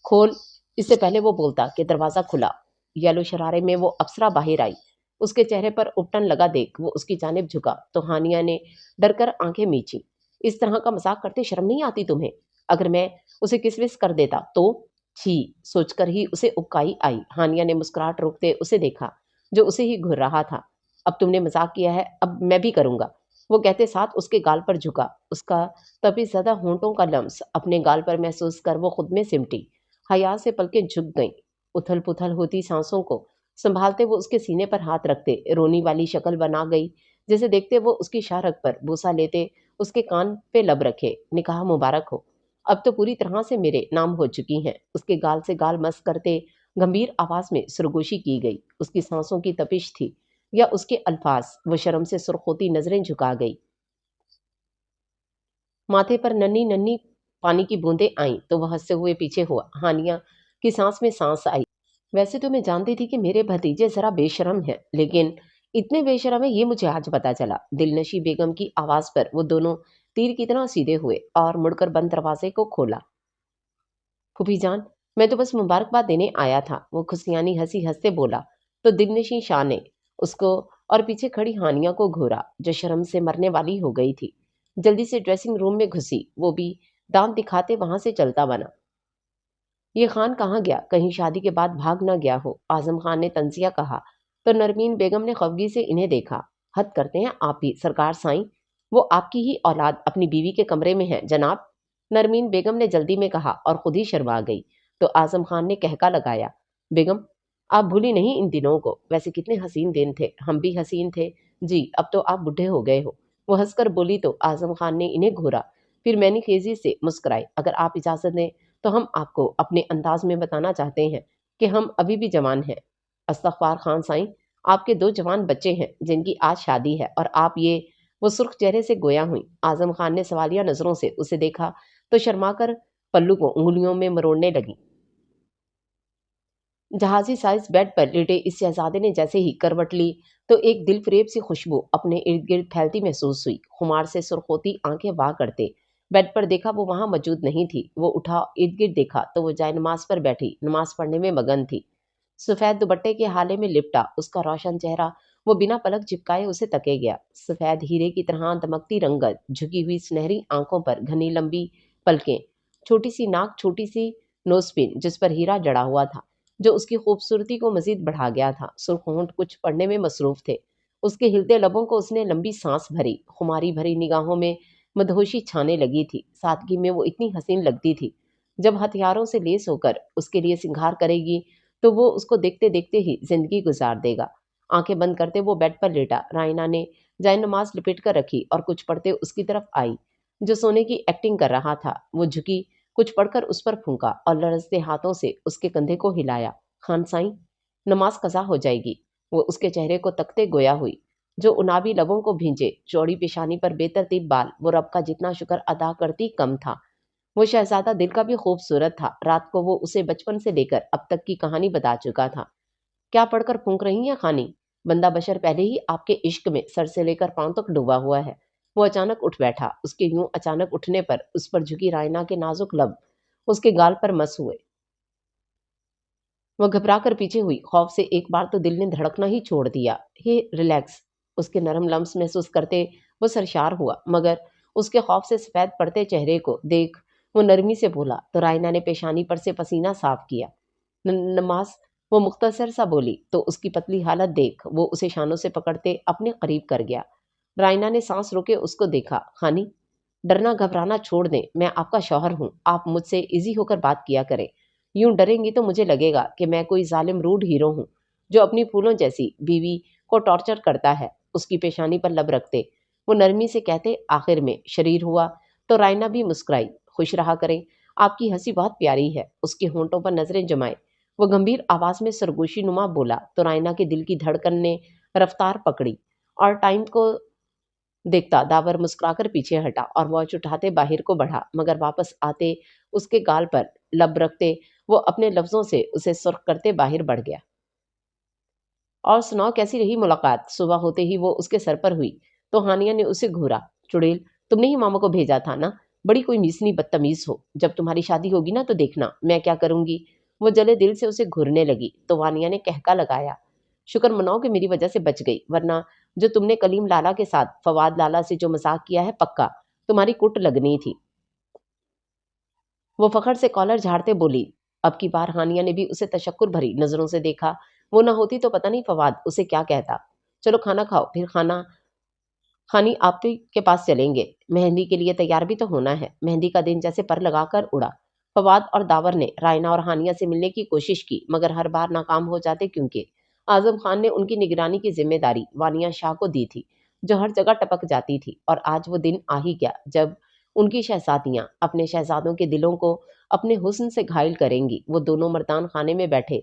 کھول، اس سے پہلے وہ بولتا کہ دروازہ کھلا۔ یلو شرارے میں وہ افسرہ باہر آئی۔ اس کے چہرے پر اپٹن لگا دیکھ وہ اس کی جانب جھکا تو ہانیہ نے ڈر کر آنکھیں میچی۔ اس طرح کا مذاق کرتے شرم نہیں آتی تمہیں؟ اگر میں اسے کس وس کر دیتا تو؟ چھی، سوچ کر ہی اسے اکائی آئی۔ ہانیہ نے مسکراہٹ روکتے اسے دیکھا جو اسے ہی گھور رہا تھا۔ اب تم نے مذاق کیا ہے، اب میں بھی کروں گا، وہ کہتے ساتھ اس کے گال پر جھکا۔ اس کا تپش زدہ ہونٹوں کا لمس اپنے گال پر محسوس کر وہ خود میں سمٹی۔ حیا سے پلکیں جھک گئیں، اتھل پتھل ہوتی سانسوں کو سنبھالتے وہ اس کے سینے پر ہاتھ رکھتے رونی والی شکل بنا گئی، جسے دیکھتے وہ اس کی شاہ رگ پر بوسہ لیتے اس کے کان پہ لب رکھے۔ نکاح مبارک ہو، اب تو پوری طرح سے میرے نام ہو چکی ہیں۔ اس کے گال سے گال مس کرتے گمبھیر آواز میں سرگوشی کی گئی۔ اس کی سانسوں کی تپش تھی یا اس کے الفاظ؟ وہ شرم سے سرخ ہوتی نظریں جھکا گئی۔ ماتھے پر ننھی ننھی پانی کی بوندیں آئیں تو وہ ہنستے ہوئے پیچھے ہوا۔ ہانیہ کی سانس میں سانس آئی۔ ویسے تو میں جانتی تھی کہ میرے بھتیجے ذرا بے شرم ہیں، لیکن اتنے بے شرم ہیں یہ مجھے آج پتا چلا۔ دلنشی بیگم کی آواز پر وہ دونوں تیر کی طرح سیدھے ہوئے اور مڑ کر بند دروازے کو کھولا۔ پھوپھی جان، میں تو بس مبارکباد دینے آیا تھا، وہ کھسیانی ہنسی ہنستے بولا تو دلنشین شاہ نے اس کو اور پیچھے کھڑی ہانیہ کو گھورا جو شرم سے مرنے والی ہو گئی تھی۔ جلدی سے ڈریسنگ روم میں گھسی، وہ بھی دانت دکھاتے وہاں سے چلتا بنا۔ یہ خان کہاں گیا، کہیں شادی کے بعد بھاگ نہ گیا ہو، اعظم خان نے تنزیہ کہا تو نرمین بیگم نے خفگی سے انہیں دیکھا۔ حد کرتے ہیں آپ بھی سرکار سائیں، وہ آپ کی ہی اولاد اپنی بیوی کے کمرے میں ہے جناب، نرمین بیگم نے جلدی میں کہا اور خود ہی شرما گئی تو اعظم خان نے کہکا لگایا، بیگم آپ بھولی نہیں ان دنوں کو، ویسے کتنے حسین دن تھے، ہم بھی حسین تھے جی، اب تو آپ بڈھے ہو گئے ہو، وہ ہنس کر بولی تو اعظم خان نے انہیں گھورا، پھر میں نے خیزی سے مسکرائے، اگر آپ اجازت دیں تو ہم آپ کو اپنے انداز میں بتانا چاہتے ہیں کہ ہم ابھی بھی جوان ہیں۔ استغفار خان سائیں، آپ کے 2 جوان بچے ہیں جن کی آج شادی ہے اور آپ یہ، وہ سرخ چہرے سے گویا ہوئی۔ اعظم خان نے سوالیہ نظروں سے اسے دیکھا تو شرما کر پلو کو انگلیوں میں مروڑنے لگی۔ جہازی سائز بیڈ پر لیٹے اس شہزادے نے جیسے ہی کروٹ لی تو ایک دل فریب سی خوشبو اپنے ارد گرد پھیلتی محسوس ہوئی۔ خمار سے سرخ ہوتی آنکھیں واہ کرتے بیڈ پر دیکھا وہ وہاں موجود نہیں تھی۔ وہ اٹھا، ارد گرد دیکھا تو وہ جائے نماز پر بیٹھی نماز پڑھنے میں مگن تھی۔ سفید دوپٹے کے حالے میں لپٹا اس کا روشن چہرہ وہ بنا پلک جھپکائے اسے تکے گیا۔ سفید ہیرے کی طرح دمکتی رنگت، جھکی ہوئی سنہری آنکھوں پر گھنی لمبی پلکیں، چھوٹی سی ناک، چھوٹی سی نوز پن جس پر ہیرا جڑا ہوا تھا جو اس کی خوبصورتی کو مزید بڑھا گیا تھا۔ سرخ ہونٹ کچھ پڑھنے میں مصروف تھے، اس کے ہلتے لبوں کو اس نے لمبی سانس بھری، خماری بھری نگاہوں میں مدہوشی چھانے لگی تھی۔ سادگی میں وہ اتنی حسین لگتی تھی، جب ہتھیاروں سے لیس ہو کر اس کے لیے سنگھار کرے گی تو وہ اس کو دیکھتے دیکھتے ہی زندگی گزار دے گا۔ آنکھیں بند کرتے وہ بیڈ پر لیٹا، رائنا نے جائے نماز لپیٹ کر رکھی اور کچھ پڑھتے اس کی طرف آئی جو سونے کی ایکٹنگ کر رہا تھا۔ وہ جھکی، کچھ پڑھ کر اس پر پھونکا اور لرزتے ہاتھوں سے اس کے کندھے کو ہلایا۔ خان سائیں، نماز قضا ہو جائے گی، وہ اس کے چہرے کو تکتے گویا ہوئی جو انابی لبوں کو بھینجے، چوڑی پیشانی پر بے ترتیب بال، وہ رب کا جتنا شکر ادا کرتی کم تھا۔ وہ شہزادہ دل کا بھی خوبصورت تھا، رات کو وہ اسے بچپن سے لے کر اب تک کی کہانی بتا چکا تھا۔ کیا پڑھ کر پھونک رہی ہیں خانی؟ بندہ بشر پہلے ہی آپ کے عشق میں سر سے لے کر پاؤں تک ڈوبا ہوا ہے، وہ اچانک اٹھ بیٹھا۔ اس کے یوں اچانک اٹھنے پر اس پر جھکی رائنا کے نازک لب اس کے گال پر مس ہوئے۔ وہ گھبرا کر پیچھے ہوئی۔ خوف سے ایک بار تو دل نے دھڑکنا ہی چھوڑ دیا۔ ریلیکس، اس کے نرم لمس محسوس کرتے وہ سرشار ہوا، مگر اس کے خوف سے سفید پڑتے چہرے کو دیکھ وہ نرمی سے بولا تو رائنا نے پیشانی پر سے پسینہ صاف کیا۔ نماز، وہ مختصر سا بولی تو اس کی پتلی حالت دیکھ وہ اسے شانوں سے پکڑتے اپنے قریب کر گیا۔ رائنا نے سانس روکے اس کو دیکھا۔ خانی، ڈرنا گھبرانا چھوڑ دیں، میں آپ کا شوہر ہوں، آپ مجھ سے ایزی ہو کر بات کیا کریں۔ یوں ڈریں گی تو مجھے لگے گا کہ میں کوئی ظالم روڈ ہیرو ہوں جو اپنی پھولوں جیسی بیوی کو ٹارچر کرتا ہے۔ اس کی پیشانی پر لب رکھتے وہ نرمی سے کہتے، آخر میں شریر ہوا تو رائنا بھی مسکرائی۔ خوش رہا کریں، آپ کی ہنسی بہت پیاری ہے۔ اس کے ہونٹوں پر نظریں جمائے وہ گمبھیر آواز میں سرگوشی نما بولا تو رائنا کے دل کی دھڑکن نے رفتار پکڑی اور ٹائم کو دیکھتا داور مسکرا کر پیچھے ہٹا اور واچ اٹھاتے باہر کو بڑھا، مگر واپس آتے اس کے گال پر لب رکھتے وہ اپنے لفظوں سے اسے سرخ کرتے باہر بڑھ گیا۔ اور سناؤ کیسی رہی ملاقات؟ صبح ہوتے ہی وہ اس کے سر پر ہوئی تو ہانیہ نے اسے گھورا۔ چڑیل، تم نے ہی ماما کو بھیجا تھا نا؟ بڑی کوئی میسنی بدتمیز ہو۔ جب تمہاری شادی ہوگی نا تو دیکھنا میں کیا کروں گی۔ وہ جلے دل سے اسے گھورنے لگی تو وانیہ نے کہکا لگایا، شکر مناؤ کہ میری وجہ سے بچ گئی، ورنہ جو تم نے کلیم لالا کے ساتھ فواد لالا سے جو مذاق کیا ہے پکا تمہاری کٹ لگنی تھی۔ وہ فخر سے کالر جھاڑتے بولی۔ اب کی بار ہانیہ نے بھی اسے تشکر بھری نظروں سے دیکھا۔ وہ نہ ہوتی تو پتہ نہیں فواد اسے کیا کہتا۔ چلو کھانا کھاؤ، پھر خانی آپ کے پاس چلیں گے۔ مہندی کے لیے تیار بھی تو ہونا ہے۔ مہندی کا دن جیسے پر لگا کر اڑا۔ فواد اور داور نے رائنا اور ہانیہ سے ملنے کی کوشش کی، مگر ہر بار ناکام ہو جاتے کیونکہ اعظم خان نے ان کی نگرانی کی ذمہ داری وانیہ شاہ کو دی تھی، جو ہر جگہ ٹپک جاتی تھی۔ اور آج وہ دن آ ہی گیا جب ان کی شہزادیاں اپنے شہزادوں کے دلوں کو اپنے حسن سے گھائل کریں گی۔ وہ دونوں مردان خانے میں بیٹھے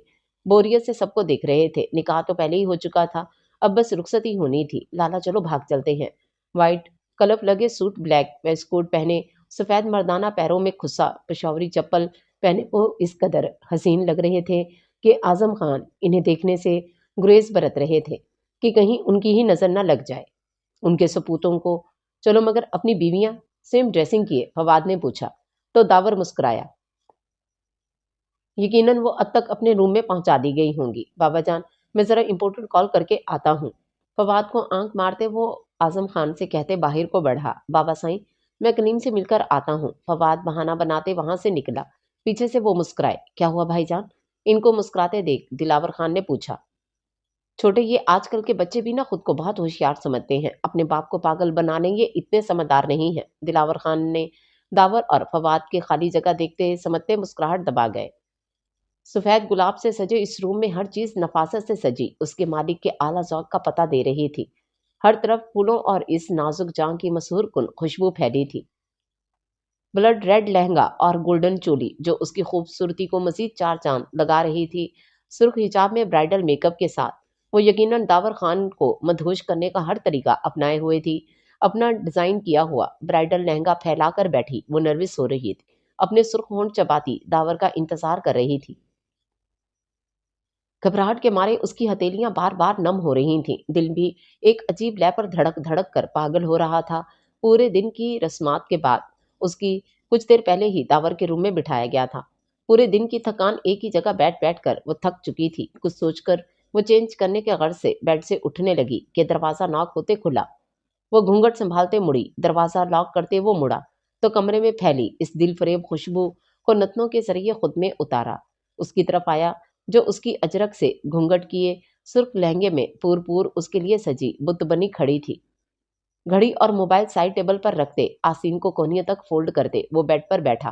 بوریت سے سب کو دیکھ رہے تھے۔ نکاح تو پہلے ہی ہو چکا تھا، اب بس رخصتی ہونی تھی۔ لالا چلو بھاگ چلتے ہیں۔ وائٹ کلف لگے سوٹ، بلیک ویسٹ کوٹ پہنے، سفید مردانہ پیروں میں کھسا پشاوری چپل پہنے وہ اس قدر حسین لگ رہے تھے کہ اعظم خان انہیں دیکھنے سے گریز برت رہے تھے کہ کہیں ان کی ہی نظر نہ لگ جائے ان کے سپوتوں کو۔ چلو مگر اپنی بیویاں سیم ڈریسنگ کیے؟ فواد نے پوچھا تو داور مسکرایا۔ یقیناً وہ اب تک اپنے روم میں پہنچا دی گئی ہوں گی۔ بابا جان میں ذرا امپورٹنٹ کال کر کے آتا ہوں۔ فواد کو آنکھ مارتے وہ اعظم خان سے کہتے باہر کو بڑھا۔ بابا سائیں میں کلیم سے مل کر آتا ہوں۔ فواد بہانہ بناتے وہاں سے نکلا۔ پیچھے سے وہ مسکرائے۔ کیا ہوا بھائی جان؟ ان کو مسکراتے دیکھ دلاور خان نے پوچھا۔ چھوٹے، یہ آج کل کے بچے بھی نا خود کو بہت ہوشیار سمجھتے ہیں، اپنے باپ کو پاگل بنا لیں، یہ اتنے سمجھدار نہیں ہیں۔ دلاور خان نے داور اور فواد کے خالی جگہ دیکھتے سمجھتے مسکراہٹ دبا گئے۔ سفید گلاب سے سجے اس روم میں ہر چیز نفاست سے سجی اس کے مالک کے اعلیٰ ذوق کا پتہ دے رہی تھی۔ ہر طرف پھولوں اور اس نازک جاں کی مسحور کن خوشبو پھیلی تھی۔ بلڈ ریڈ لہنگا اور گولڈن چولی جو اس کی خوبصورتی کو مزید چار چاند لگا رہی تھی، سرخ حجاب میں برائڈل میک اپ کے ساتھ وہ یقیناً داور خان کو مدہوش کرنے کا ہر طریقہ اپنائے ہوئے تھی۔ اپنا ڈیزائن کیا ہوا برائڈل لہنگا پھیلا کر بیٹھی وہ نروس ہو رہی تھی، اپنے سرخ ہونٹ چباتی داور کا انتظار کر رہی تھی۔ گھبراہٹ کے مارے اس کی ہتھیلیاں بار بار نم ہو رہی تھیں، دل بھی ایک عجیب لے پر دھڑک دھڑک کر پاگل ہو رہا تھا۔ پورے دن کی رسمات کے بعد اس کی کچھ دیر پہلے ہی داور کے روم میں بٹھایا گیا تھا۔ پورے دن کی تھکان ایک ہی جگہ بیٹھ بیٹھ کر وہ تھک چکی تھی۔ کچھ سوچ کر وہ چینج کرنے کے غرض سے بیڈ سے اٹھنے لگی کہ دروازہ ناک ہوتے کھلا۔ وہ گھونگھٹ سنبھالتے مڑی، دروازہ لاک کرتے وہ مڑا تو کمرے میں پھیلی اس دل فریب خوشبو کو نتنوں کے ذریعے خود میں اتارا۔ اس کی طرف آیا جو اس کی اجرک سے گھونگھٹ کیے سرخ لہنگے میں پور پور اس کے لیے سجی بت بنی کھڑی تھی۔ گھڑی اور موبائل سائڈ ٹیبل پر رکھتے آستین کو کونیوں تک فولڈ کرتے وہ بیڈ پر بیٹھا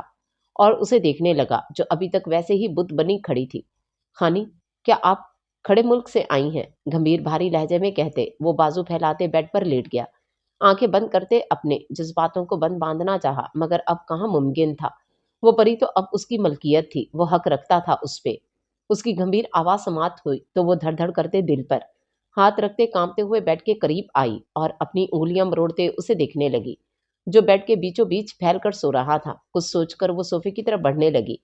اور اسے دیکھنے لگا جو ابھی تک ویسے ہی بت بنی کھڑی تھی۔ خانی کیا آپ کھڑے ملک سے آئی ہیں؟ گھمبیر بھاری لہجے میں کہتے وہ بازو پھیلاتے بیڈ پر لیٹ گیا۔ آنکھیں بند کرتے اپنے جذباتوں کو بند باندھنا چاہا، مگر اب کہاں ممکن تھا۔ وہ پری تو اب اس کی ملکیت تھی، وہ حق رکھتا تھا اس پہ۔ اس کی گھمبیر آواز سماعت ہوئی تو وہ دھڑ دھڑ کرتے دل پر ہاتھ رکھتے کانپتے ہوئے بیڈ کے قریب آئی اور اپنی انگلیاں مروڑتے اسے دیکھنے لگی جو بیڈ کے بیچوں بیچ پھیل کر سو رہا تھا۔ کچھ سوچ کر وہ صوفے کی طرف بڑھنے لگی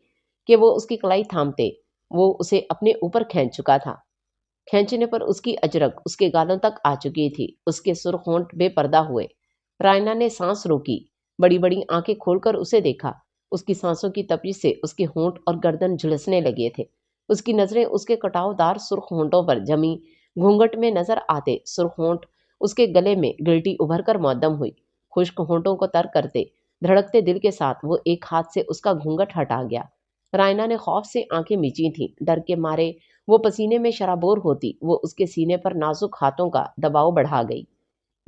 کہ وہ اس کی کلائی تھامتے وہ اسے اپنے اوپر کھینچ چکا تھا۔ کھینچنے پر اس کی اجرک اس کے گالوں تک آ چکی تھی، اس کے سرخ ہونٹ بے پردہ ہوئے۔ رائنا نے سانس روکی، بڑی بڑی آنکھیں کھول کر اسے دیکھا۔ اس کی سانسوں کی تپش سے اس کے ہونٹ اور گردن جھلسنے لگے تھے۔ اس کی نظریں اس کے کٹاؤ دار سرخ ہونٹوں پر جمی گھونگھٹ میں نظر آتے سرخ ہونٹ اس کے گلے میں گلٹی ابھر کر معدم ہوئی۔ خشک ہونٹوں کو تر کرتے دھڑکتے دل کے ساتھ وہ ایک ہاتھ سے اس کا گھونگھٹ ہٹا گیا۔ رائنا نے خوف سے آنکھیں میچی تھیں، ڈر کے مارے وہ پسینے میں شرابور ہوتی وہ اس کے سینے پر نازک ہاتھوں کا دباؤ بڑھا گئی۔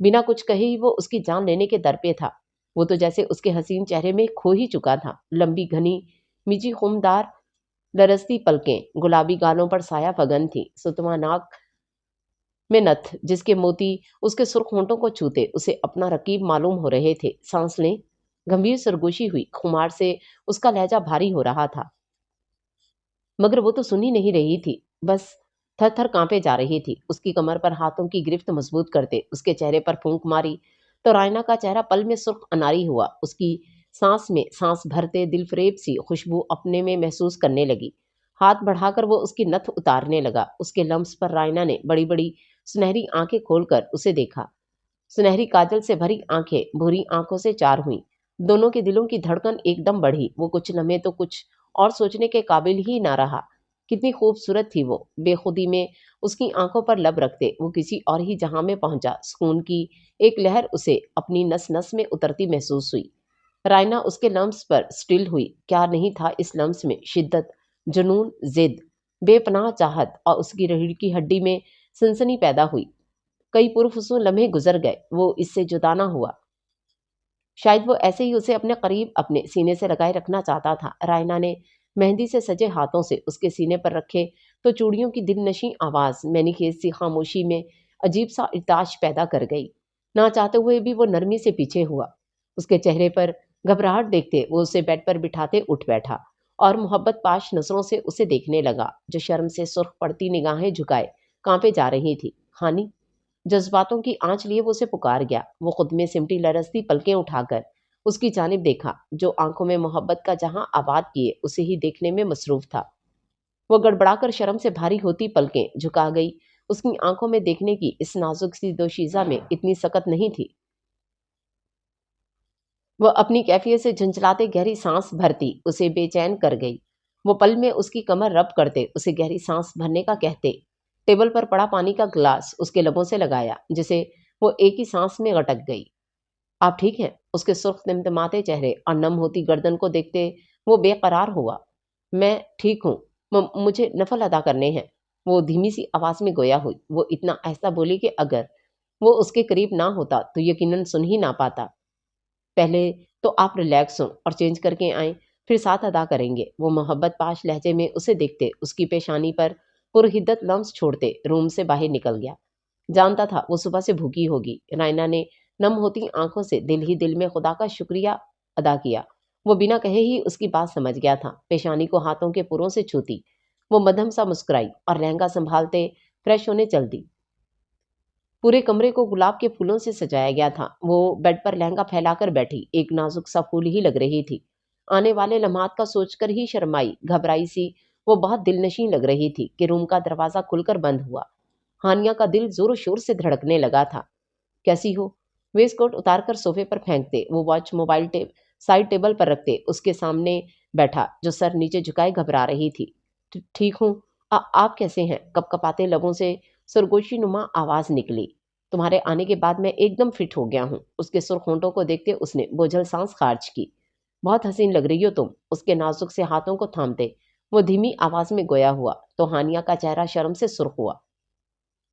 بنا کچھ کہے ہی وہ اس کی جان لینے کے در پہ تھا۔ وہ تو جیسے اس کے حسین چہرے میں کھو ہی چکا تھا۔ لمبی گھنی میچی خمدار لرزتی پلکیں، گلابی گالوں پر سایہ فگن تھی، ستواں ناک میں نتھ جس کے موتی اس کے سرخ ہونٹوں کو چھوتے اسے اپنا رقیب معلوم ہو رہے تھے۔ سانس لیں، گمبھیر سرگوشی ہوئی، خمار سے اس کا لہجہ بھاری ہو رہا تھا، مگر وہ تو سن ہی نہیں رہی تھی، بس تھر تھر کانپے جا رہی تھی۔ اس کی کمر پر ہاتھوں کی گرفت مضبوط کرتے اس کے چہرے پر پھونک ماری تو رائنا کا چہرہ پل میں سرخ اناری ہوا۔ اس کی سانس میں سانس بھرتے دل فریب سی خوشبو اپنے میں محسوس کرنے لگی۔ ہاتھ بڑھا کر وہ اس کی نتھ اتارنے لگا۔ اس کے لمس پر رائنا نے بڑی بڑی سنہری آنکھیں کھول کر اسے دیکھا۔ سنہری کاجل سے بھری آنکھیں بھوری آنکھوں سے چار ہوئیں۔ دونوں کے دلوں کی دھڑکن ایک دم بڑھی۔ وہ کچھ لمحے تو کچھ اور سوچنے کے قابل ہی نہ رہا۔ کتنی خوبصورت تھی وہ! بے خودی میں اس کی آنکھوں پر لب رکھتے وہ کسی اور ہی جہاں میں پہنچا۔ سکون کی ایک لہر اسے اپنی نس نس میں اترتی محسوس ہوئی۔ رائنا اس کے لمس پر سٹل ہوئی۔ کیا نہیں تھا اس لمس میں؟ شدت، جنون، ضد، بے پناہ چاہت، اور اس کی ریڑھ کی ہڈی میں سنسنی پیدا ہوئی۔ کئی پرفسوں لمحے گزر گئے، وہ اس سے جدا نہ ہوا۔ شاید وہ ایسے ہی اسے اپنے قریب اپنے سینے سے لگائے رکھنا چاہتا تھا۔ رائنا نے مہندی سے سجے ہاتھوں سے اس کے سینے پر رکھے تو چوڑیوں کی دل نشیں آواز مینی خیز سی خاموشی میں عجیب سا ارتعاش پیدا کر گئی۔ نہ چاہتے ہوئے بھی وہ نرمی سے پیچھے ہوا۔ اس کے چہرے پر گھبراہٹ دیکھتے وہ اسے بیڈ پر بٹھاتے اٹھ بیٹھا اور محبت پاش نظروں سے اسے دیکھنے لگا، جو شرم سے سرخ پڑتی نگاہیں جھکائے کانپے جا رہی تھی۔ ہانی! جذباتوں کی آنچ لیے وہ اسے پکار گیا۔ وہ خود میں سمٹی لرزتی پلکیں اٹھا کر اس کی جانب دیکھا، جو آنکھوں میں محبت کا جہاں آباد کیے اسے ہی دیکھنے میں مصروف تھا۔ وہ گڑبڑا کر شرم سے بھاری ہوتی پلکیں جھکا گئی۔ اس کی آنکھوں میں دیکھنے کی اس نازک سی دوشیزہ میں اتنی سکت نہیں تھی۔ وہ اپنی کیفیت سے جھنجھلاتے گہری سانس بھرتی اسے بے چین کر گئی۔ وہ پل میں اس کی کمر رب کرتے اسے گہری سانس بھرنے کا کہتے ٹیبل پر پڑا پانی کا گلاس اس کے لبوں سے لگایا، جسے وہ ایک ہی سانس میں گٹک گئی۔ آپ ٹھیک ہیں؟ اس کے سرخ تمتماتے چہرے اور نم ہوتی گردن کو دیکھتے وہ بے قرار ہوا۔ میں ٹھیک ہوں، مجھے نفل ادا کرنے ہیں، وہ دھیمی سی آواز میں گویا ہوئی۔ وہ اتنا ایسا بولی کہ اگر وہ اس کے قریب نہ ہوتا تو یقیناً سن ہی نہ پاتا۔ پہلے تو آپ ریلیکس ہوں اور چینج کر کے آئیں، پھر ساتھ ادا کریں گے۔ وہ محبت پاش لہجے میں اسے دیکھتے اس کی پیشانی پر پرحدت لمس چھوڑتے روم سے باہر نکل گیا۔ جانتا تھا وہ صبح سے بھوکی ہوگی۔ رائنا نے نم ہوتی آنکھوں سے دل ہی دل میں خدا کا شکریہ ادا کیا۔ وہ بنا کہے ہی اس کی بات سمجھ گیا تھا۔ پیشانی کو ہاتھوں کے پروں سے چھوتی وہ مدھم سا مسکرائی اور لہنگا سنبھالتے فریش ہونے چل دی۔ پورے کمرے کو گلاب کے پھولوں سے سجایا گیا تھا۔ وہ بیڈ پر لہنگا پھیلا کر بیٹھی ایک نازک سا پھول ہی لگ رہی تھی۔ آنے والے لمحات کا سوچ کر ہی شرمائی گھبرائی سی وہ بہت دل نشیں لگ رہی تھی کہ روم کا دروازہ کھل کر بند ہوا۔ ہانیہ کا دل زور و شور سے دھڑکنے لگا تھا۔ کیسی ہو؟ ویسٹ کوٹ اتار کر صوفے پر پھینکتے وہ واچ موبائل سائڈ ٹیبل پر رکھتے اس کے سامنے بیٹھا، جو سر نیچے جھکائے گھبرا رہی تھی۔ ٹھیک ہوں، آپ کیسے ہیں؟ کپ کپاتے لبوں سے سرگوشی نما آواز نکلی۔ تمہارے آنے کے بعد میں ایک دم فٹ ہو گیا ہوں۔ اس کے سرخ ہونٹوں کو دیکھتے اس نے بوجھل سانس خارج کی۔ بہت حسین لگ رہی ہو تم، اس کے نازک سے ہاتھوں کو تھامتے وہ دھیمی آواز میں گویا ہوا تو ہانیہ کا چہرہ شرم سے سرخ ہوا۔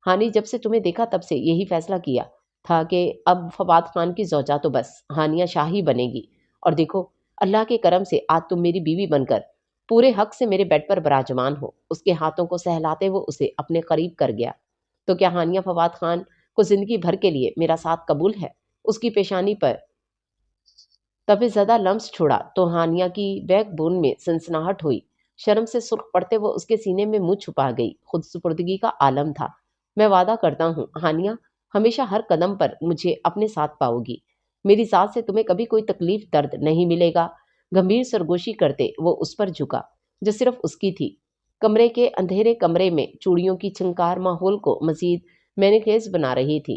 ہانی، جب سے تمہیں دیکھا تب سے یہی فیصلہ کیا تھا کہ اب فواد خان کی زوجہ تو بس ہانیہ شاہ ہی بنے گی، اور دیکھو اللہ کے کرم سے آج تم میری بیوی بن کر پورے حق سے میرے بیڈ پر براجمان ہو۔ اس کے ہاتھوں کو سہلاتے وہ اسے اپنے قریب کر گیا۔ تو کیا ہانیہ فواد خان کو زندگی بھر کے لیے میرا ساتھ قبول ہے؟ اس کی پیشانی پر تبے زدہ لمس چھوڑا تو ہانیہ کی بیک بون میں سنسناہٹ ہوئی۔ شرم سے سرخ پڑتے وہ اس کے سینے میں منہ چھپا گئی۔ خود سپردگی کا عالم تھا۔ میں وعدہ کرتا ہوں ہانیہ، ہمیشہ ہر قدم پر مجھے اپنے ساتھ پاؤ گی۔ میری ذات سے تمہیں کبھی کوئی تکلیف درد نہیں ملے گا۔ گمبھیر سرگوشی کرتے وہ اس پر جھکا جو صرف اس کی تھی۔ کمرے کے اندھیرے کمرے میں چوڑیوں کی چھنکار ماحول کو مزید مینی خیز بنا رہی تھی۔